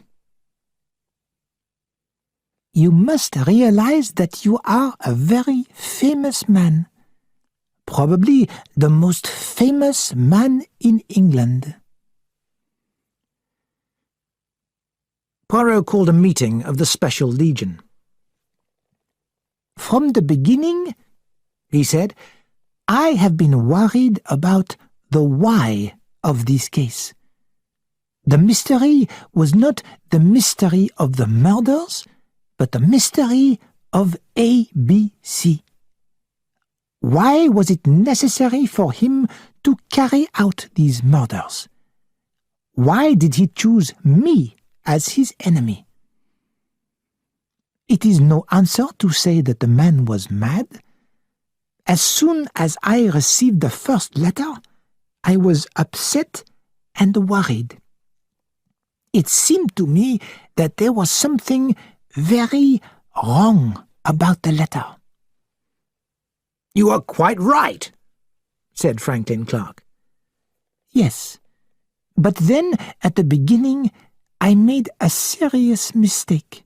You must realize that you are a very famous man. Probably the most famous man in England. Poirot called a meeting of the Special Legion. From the beginning, he said, I have been worried about the why of this case. The mystery was not the mystery of the murders, but the mystery of ABC. Why was it necessary for him to carry out these murders? Why did he choose me as his enemy? It is no answer to say that the man was mad. As soon as I received the first letter, I was upset and worried. It seemed to me that there was something very wrong about the letter. You are quite right, said Franklin Clark. Yes, but then at the beginning I made a serious mistake.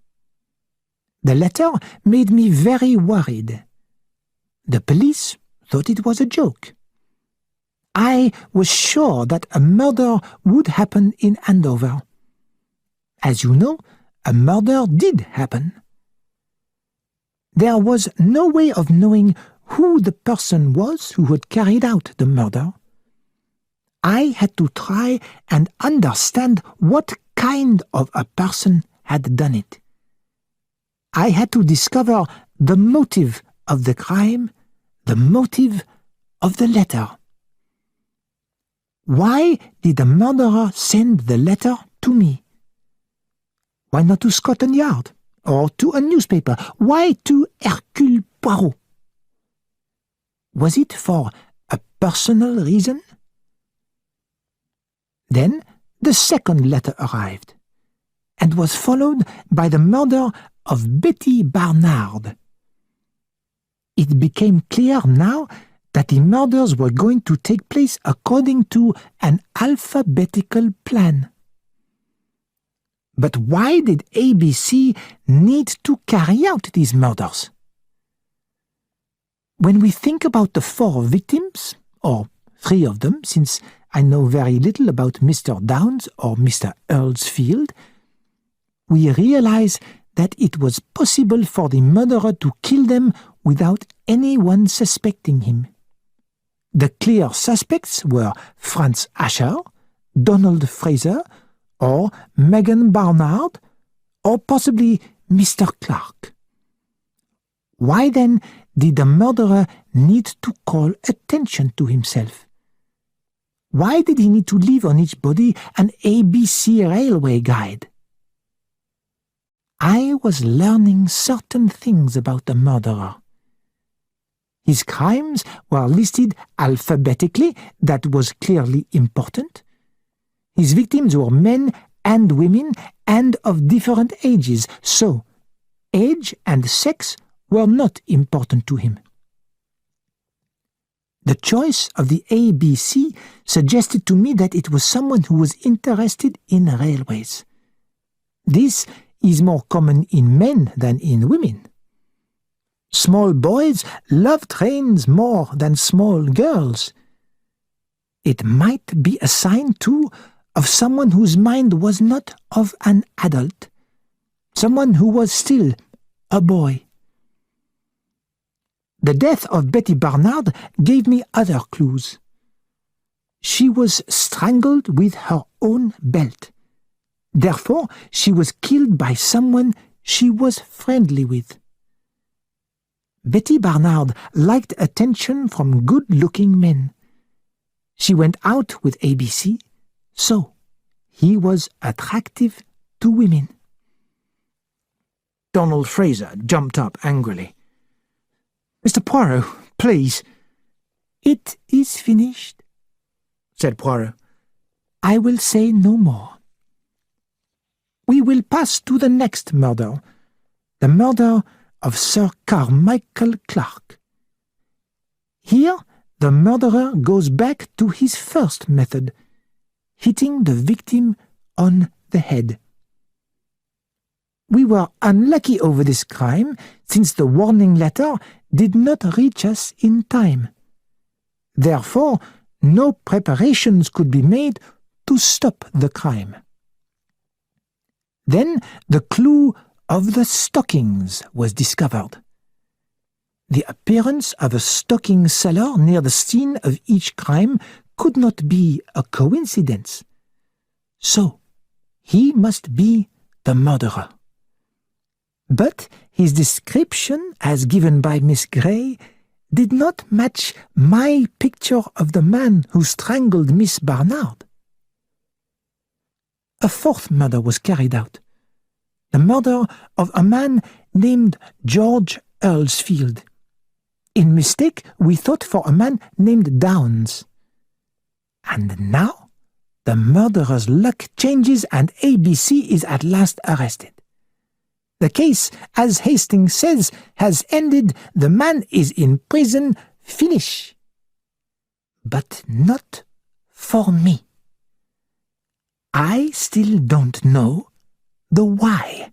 The letter made me very worried. The police thought it was a joke. I was sure that a murder would happen in Andover. As you know, a murder did happen. There was no way of knowing who the person was who had carried out the murder. I had to try and understand what kind of a person had done it. I had to discover the motive of the crime, the motive of the letter. Why did the murderer send the letter to me? Why not to Scotland Yard, or to a newspaper? Why to Hercule Poirot? Was it for a personal reason? Then the second letter arrived, and was followed by the murder of Betty Barnard. It became clear now that the murders were going to take place according to an alphabetical plan. But why did ABC need to carry out these murders? When we think about the 4 victims, or 3 of them, since I know very little about Mr. Downs or Mr. Earlsfield, we realize that it was possible for the murderer to kill them without anyone suspecting him. The clear suspects were Franz Asher, Donald Fraser, or Megan Barnard, or possibly Mr. Clark. Why then did the murderer need to call attention to himself? Why did he need to leave on each body an ABC railway guide? I was learning certain things about the murderer. His crimes were listed alphabetically. That was clearly important. His victims were men and women and of different ages, so age and sex were not important to him. The choice of the ABC suggested to me that it was someone who was interested in railways. This is more common in men than in women. Small boys love trains more than small girls. It might be a sign, too, of someone whose mind was not of an adult, someone who was still a boy. The death of Betty Barnard gave me other clues. She was strangled with her own belt. Therefore, she was killed by someone she was friendly with. Betty Barnard liked attention from good-looking men. She went out with ABC, so he was attractive to women. Donald Fraser jumped up angrily. "Mr. Poirot, please." "It is finished," said Poirot. "I will say no more. We will pass to the next murder, the murder of Sir Carmichael Clark. Here, the murderer goes back to his first method, hitting the victim on the head. We were unlucky over this crime, since the warning letter did not reach us in time. Therefore, no preparations could be made to stop the crime. Then the clue of the stockings was discovered. The appearance of a stocking seller near the scene of each crime could not be a coincidence. So, he must be the murderer. But his description, as given by Miss Gray, did not match my picture of the man who strangled Miss Barnard. A 4th murder was carried out, the murder of a man named George Earlsfield. In mistake, we thought for a man named Downs. And now, the murderer's luck changes and ABC is at last arrested. The case, as Hastings says, has ended. The man is in prison. Finish. But not for me. I still don't know the why.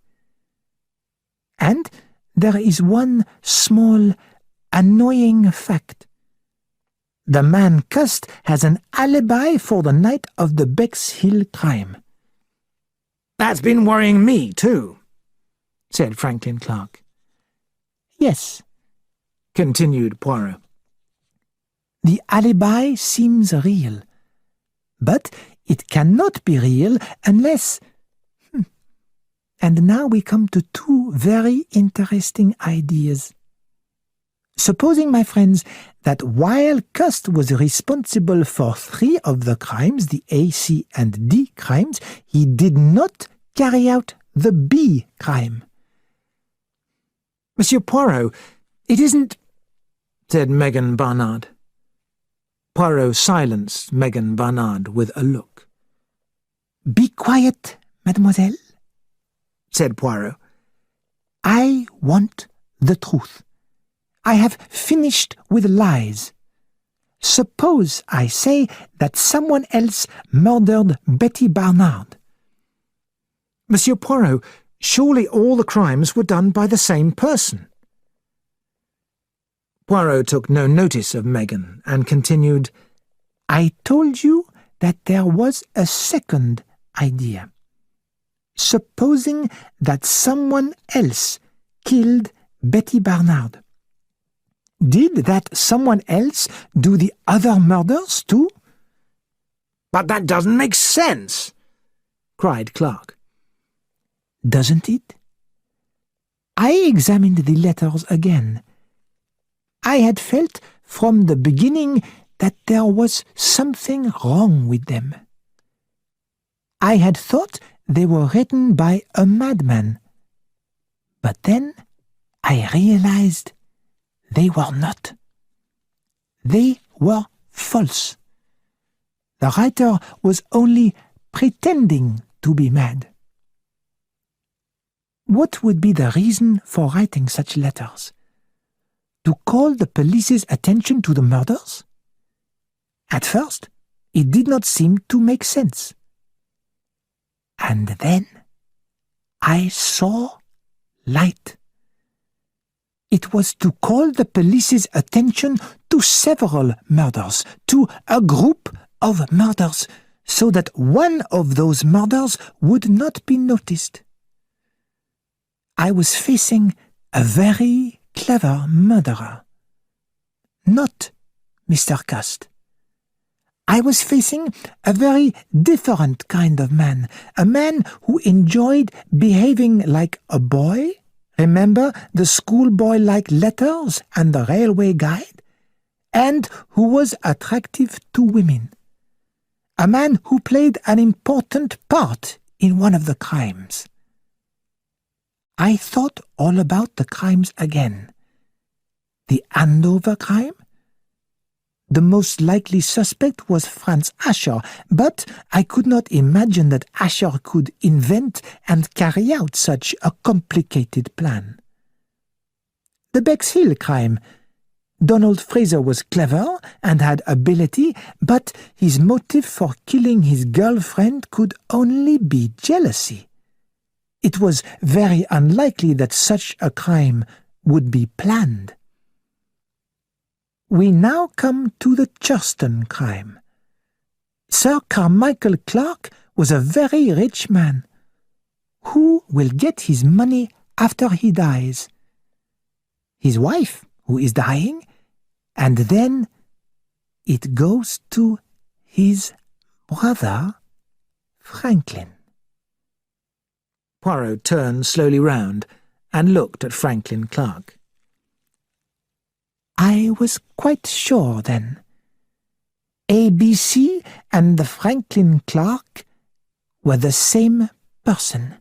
And there is one small, annoying fact. The man cussed has an alibi for the night of the Bexhill crime. "That's been worrying me, too," said Franklin Clark. "Yes," continued Poirot. "the alibi seems real, but it cannot be real unless... And now we come to 2 very interesting ideas. Supposing, my friends, that while Cust was responsible for 3 of the crimes, the A, C, and D crimes, he did not carry out the B crime. "Monsieur Poirot, it isn't—" said Megan Barnard. Poirot silenced Megan Barnard with a look. "Be quiet, mademoiselle," said Poirot. "I want the truth. I have finished with lies. Suppose I say that someone else murdered Betty Barnard." Monsieur Poirot, surely all the crimes were done by the same person. Poirot took no notice of Megan and continued, I told you that there was a second idea. Supposing that someone else killed Betty Barnard. Did that someone else do the other murders too? But that doesn't make sense, cried Clark. Doesn't it? I examined the letters again. I had felt from the beginning that there was something wrong with them. I had thought they were written by a madman. But then I realized they were not. They were false. The writer was only pretending to be mad. What would be the reason for writing such letters? To call the police's attention to the murders? At first, it did not seem to make sense. And then I saw light. It was to call the police's attention to several murders, to a group of murders, so that one of those murders would not be noticed. I was facing a very clever murderer. Not Mr. Cust. I was facing a very different kind of man, a man who enjoyed behaving like a boy. Remember the schoolboy-like letters and the railway guide? And who was attractive to women. A man who played an important part in one of the crimes. I thought all about the crimes again. The Andover crime? The most likely suspect was Franz Asher, but I could not imagine that Asher could invent and carry out such a complicated plan. The Bexhill crime. Donald Fraser was clever and had ability, but his motive for killing his girlfriend could only be jealousy. It was very unlikely that such a crime would be planned. We now come to the Churston crime. Sir Carmichael Clark was a very rich man. Who will get his money after he dies? His wife, who is dying, and then it goes to his brother, Franklin. Poirot turned slowly round and looked at Franklin Clark. I was quite sure then. ABC and the Franklin Clark were the same person.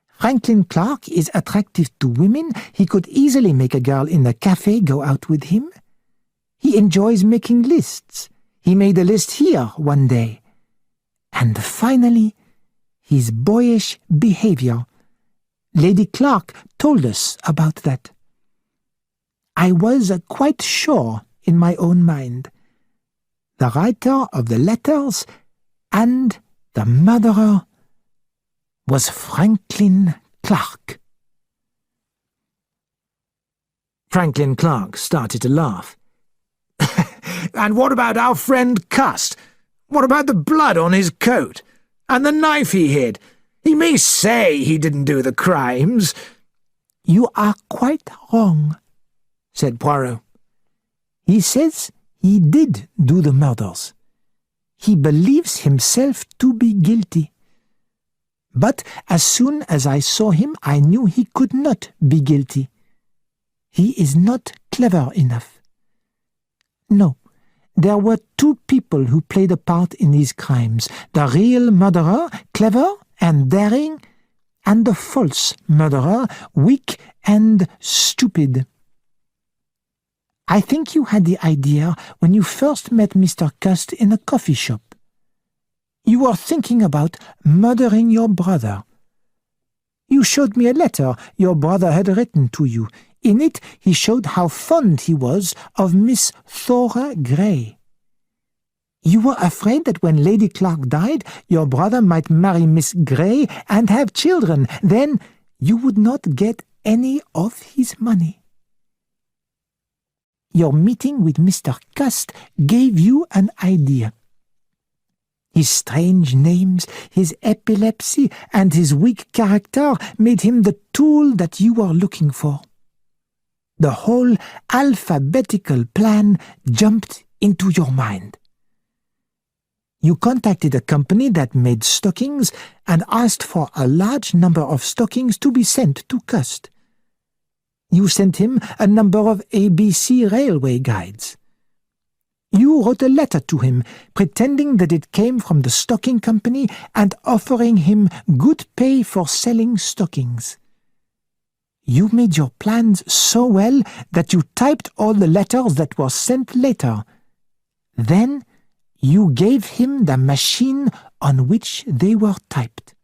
Franklin Clark is attractive to women. He could easily make a girl in the cafe go out with him. He enjoys making lists. He made a list here one day. And finally, his boyish behavior. Lady Clark told us about that. I was quite sure in my own mind. The writer of the letters and the murderer was Franklin Clark. Franklin Clark started to laugh. And what about our friend Cust? What about the blood on his coat? And the knife he hid? He may say he didn't do the crimes. You are quite wrong, said Poirot. He says he did do the murders. He believes himself to be guilty. But as soon as I saw him, I knew he could not be guilty. He is not clever enough. No, there were two people who played a part in these crimes. The real murderer, clever and daring, and the false murderer, weak and stupid. I think you had the idea when you first met Mr. Cust in a coffee shop. You were thinking about murdering your brother. You showed me a letter your brother had written to you. In it he showed how fond he was of Miss Thora Gray. You were afraid that when Lady Clark died, your brother might marry Miss Grey and have children. Then you would not get any of his money. Your meeting with Mr. Cust gave you an idea. His strange names, his epilepsy, and his weak character made him the tool that you were looking for. The whole alphabetical plan jumped into your mind. You contacted a company that made stockings and asked for a large number of stockings to be sent to Cust. You sent him a number of ABC railway guides. You wrote a letter to him, pretending that it came from the stocking company and offering him good pay for selling stockings. You made your plans so well that you typed all the letters that were sent later. Then you gave him the machine on which they were typed.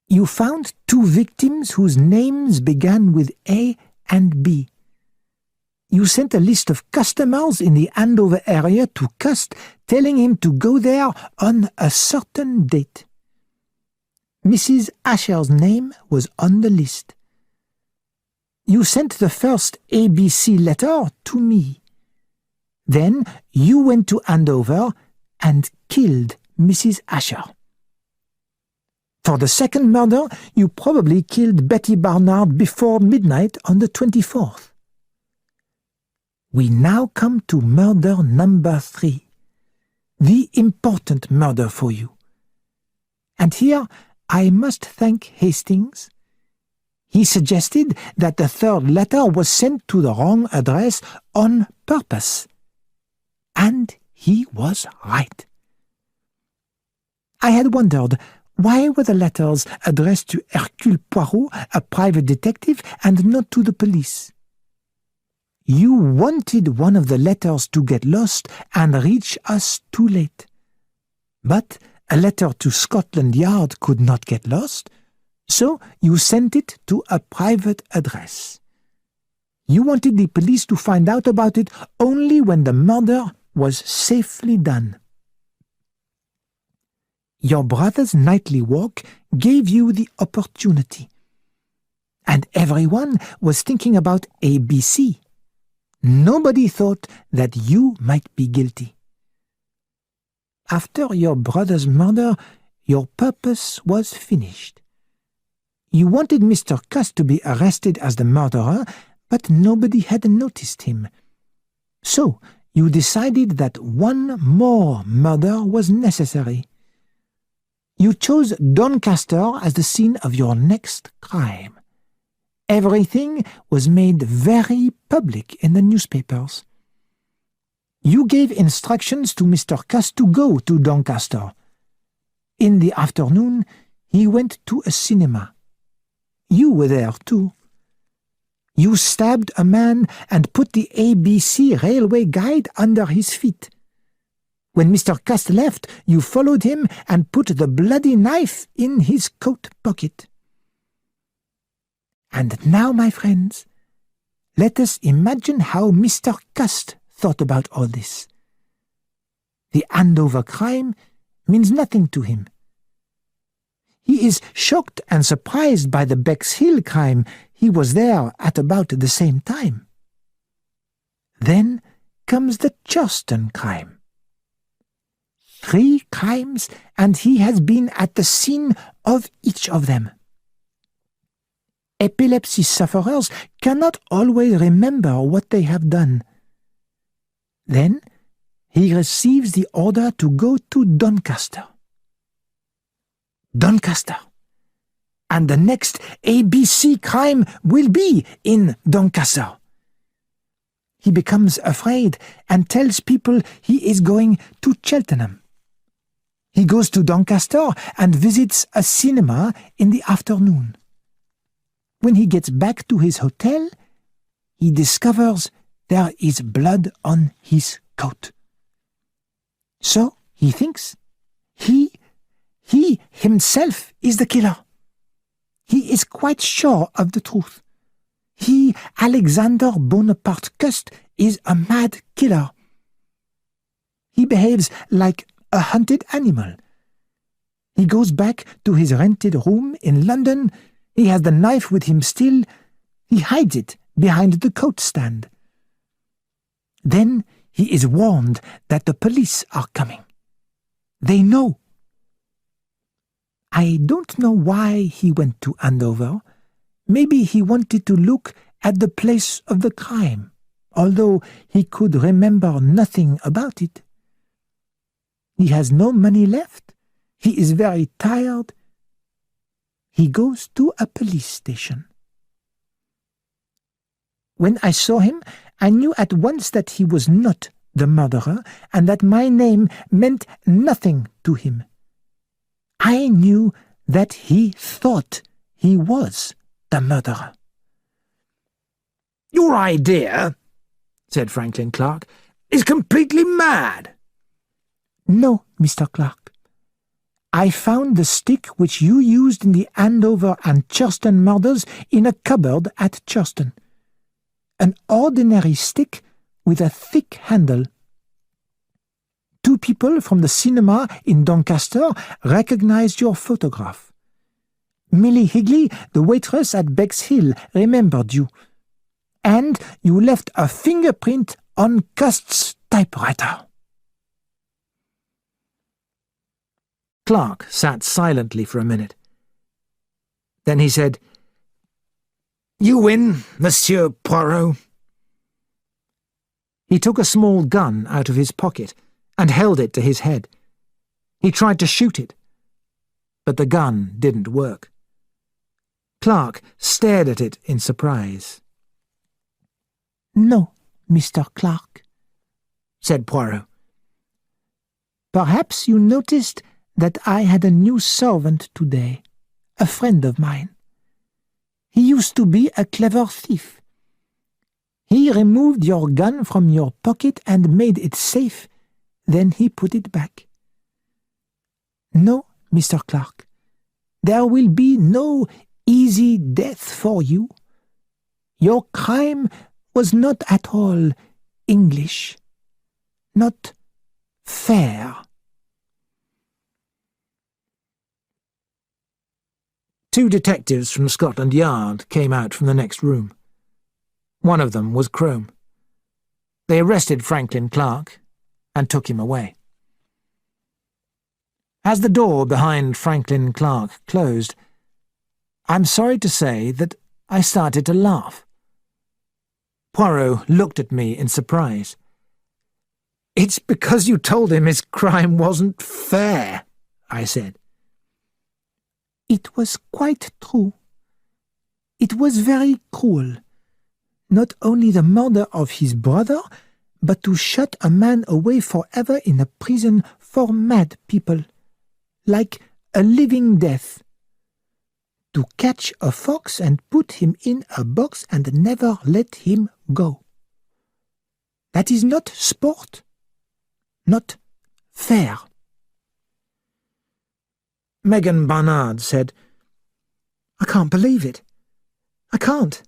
You found 2 victims whose names began with A and B. You sent a list of customers in the Andover area to Cust, telling him to go there on a certain date. Mrs. Asher's name was on the list. You sent the first ABC letter to me. Then you went to Andover and killed Mrs. Asher. For the second murder, you probably killed Betty Barnard before midnight on the 24th. We now come to murder number 3, the important murder for you. And here I must thank Hastings. He suggested that the third letter was sent to the wrong address on purpose. And he was right. I had wondered, why were the letters addressed to Hercule Poirot, a private detective, and not to the police? You wanted one of the letters to get lost and reach us too late. But a letter to Scotland Yard could not get lost, so you sent it to a private address. You wanted the police to find out about it only when the murder was safely done. Your brother's nightly walk gave you the opportunity. And everyone was thinking about ABC. Nobody thought that you might be guilty. After your brother's murder, your purpose was finished. You wanted Mr. Cust to be arrested as the murderer, but nobody had noticed him. So you decided that one more murder was necessary. You chose Doncaster as the scene of your next crime. Everything was made very public in the newspapers. You gave instructions to Mr. Cust to go to Doncaster. In the afternoon, he went to a cinema. You were there too. You stabbed a man and put the ABC railway guide under his feet. When Mr. Cust left, you followed him and put the bloody knife in his coat pocket. And now, my friends, let us imagine how Mr. Cust thought about all this. The Andover crime means nothing to him. He is shocked and surprised by the Bexhill crime. He was there at about the same time. Then comes the Churston crime. 3 crimes, and he has been at the scene of each of them. Epilepsy sufferers cannot always remember what they have done. Then he receives the order to go to Doncaster. Doncaster. And the next ABC crime will be in Doncaster. He becomes afraid and tells people he is going to Cheltenham. He goes to Doncaster and visits a cinema in the afternoon. When he gets back to his hotel, he discovers there is blood on his coat. So he thinks he himself is the killer. He is quite sure of the truth. He, Alexander Bonaparte Cust, is a mad killer. He behaves like a hunted animal. He goes back to his rented room in London. He has the knife with him still. He hides it behind the coat stand. Then he is warned that the police are coming. They know. I don't know why he went to Andover. Maybe he wanted to look at the place of the crime, although he could remember nothing about it. He has no money left. He is very tired. He goes to a police station. When I saw him, I knew at once that he was not the murderer and that my name meant nothing to him. I knew that he thought he was the murderer. "Your idea," said Franklin Clark, "is completely mad." "No, Mr. Clark. I found the stick which you used in the Andover and Churston murders in a cupboard at Churston. An ordinary stick with a thick handle. 2 people from the cinema in Doncaster recognized your photograph. Millie Higley, the waitress at Bexhill, remembered you. And you left a fingerprint on Cust's typewriter." Clark sat silently for a minute. Then he said, "You win, Monsieur Poirot." He took a small gun out of his pocket and held it to his head. He tried to shoot it, but the gun didn't work. Clark stared at it in surprise. "No, Mr. Clark," said Poirot. "Perhaps you noticed that I had a new servant today, a friend of mine. He used to be a clever thief. He removed your gun from your pocket and made it safe, then he put it back. No, Mr. Clark, there will be no easy death for you. Your crime was not at all English, not fair." 2 detectives from Scotland Yard came out from the next room. One of them was Crome. They arrested Franklin Clark and took him away. As the door behind Franklin Clark closed, I'm sorry to say that I started to laugh. Poirot looked at me in surprise. "It's because you told him his crime wasn't fair," I said. "It was quite true. It was very cruel. Not only the murder of his brother, but to shut a man away forever in a prison for mad people, like a living death. To catch a fox and put him in a box and never let him go. That is not sport, not fair." Megan Barnard said, "I can't believe it. I can't.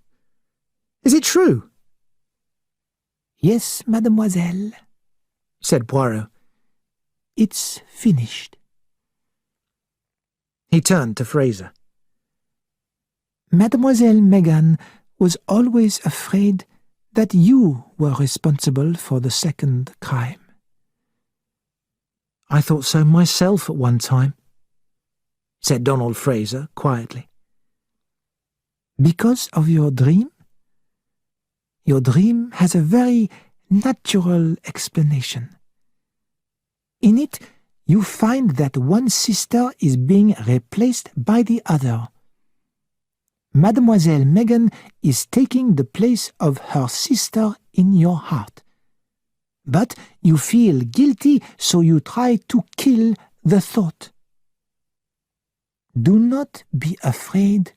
Is it true?" "Yes, mademoiselle," said Poirot. "It's finished." He turned to Fraser. "Mademoiselle Megan was always afraid that you were responsible for the second crime." "I thought so myself at one time," said Donald Fraser quietly. "Because of your dream? Your dream has a very natural explanation. In it, you find that one sister is being replaced by the other. Mademoiselle Megan is taking the place of her sister in your heart. But you feel guilty, so you try to kill the thought. Do not be afraid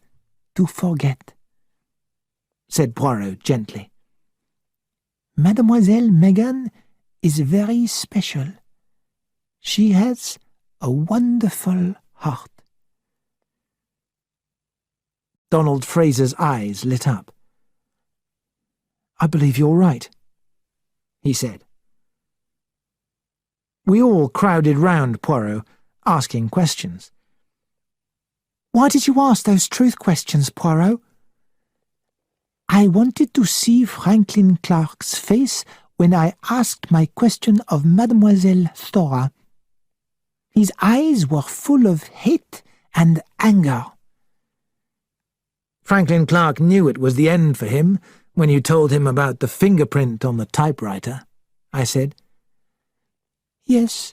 to forget," said Poirot gently. "Mademoiselle Megan is very special. She has a wonderful heart." Donald Fraser's eyes lit up. "I believe you're right," he said. We all crowded round Poirot, asking questions. "Why did you ask those truth questions, Poirot?" "I wanted to see Franklin Clark's face when I asked my question of Mademoiselle Thora. His eyes were full of hate and anger." Franklin Clark knew it was the end for him when you told him about the fingerprint on the typewriter, I said. "Yes,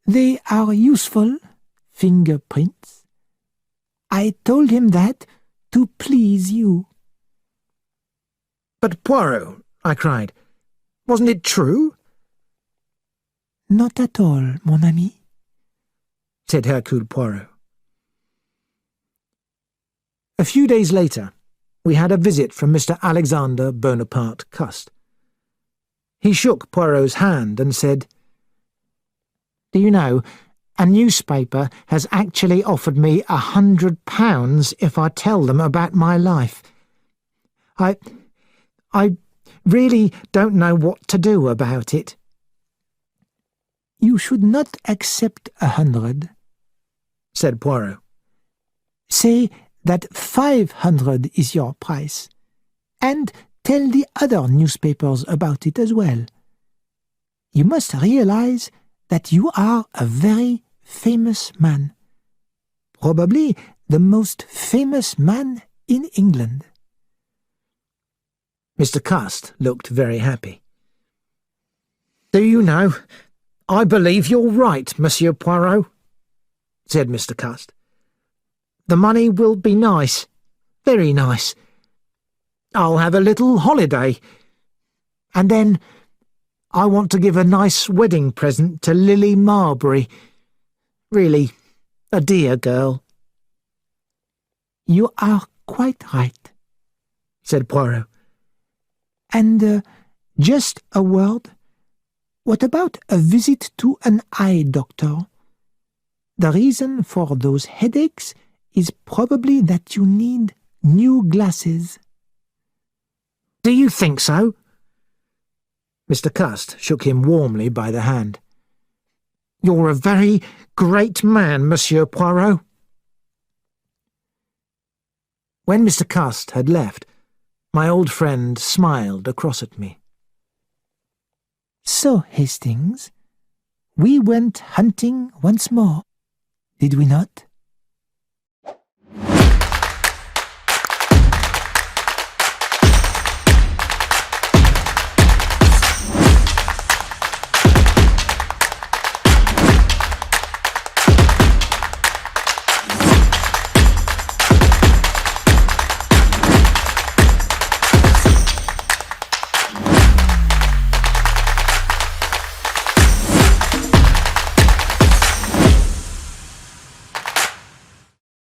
they are useful, fingerprints. I told him that to please you." "But Poirot," I cried, "wasn't it true?" "Not at all, mon ami," said Hercule Poirot. A few days later, we had a visit from Mr. Alexander Bonaparte Cust. He shook Poirot's hand and said, "Do you know, a newspaper has actually offered me £100 if I tell them about my life. I really don't know what to do about it." "You should not accept 100, said Poirot. "Say that 500 is your price, and tell the other newspapers about it as well. You must realize that you are a very famous man, probably the most famous man in England." Mr. Cust looked very happy. "Do you know, I believe you're right, Monsieur Poirot," said Mr. Cust. "The money will be nice, very nice. I'll have a little holiday, and then I want to give a nice wedding present to Lily Marbury. Really, a dear girl." "You are quite right," said Poirot. "And just a word. What about a visit to an eye doctor? The reason for those headaches is probably that you need new glasses." "Do you think so?" Mr. Cust shook him warmly by the hand. "You're a very great man, Monsieur Poirot." When Mr. Cust had left, my old friend smiled across at me. "So, Hastings, we went hunting once more, did we not?"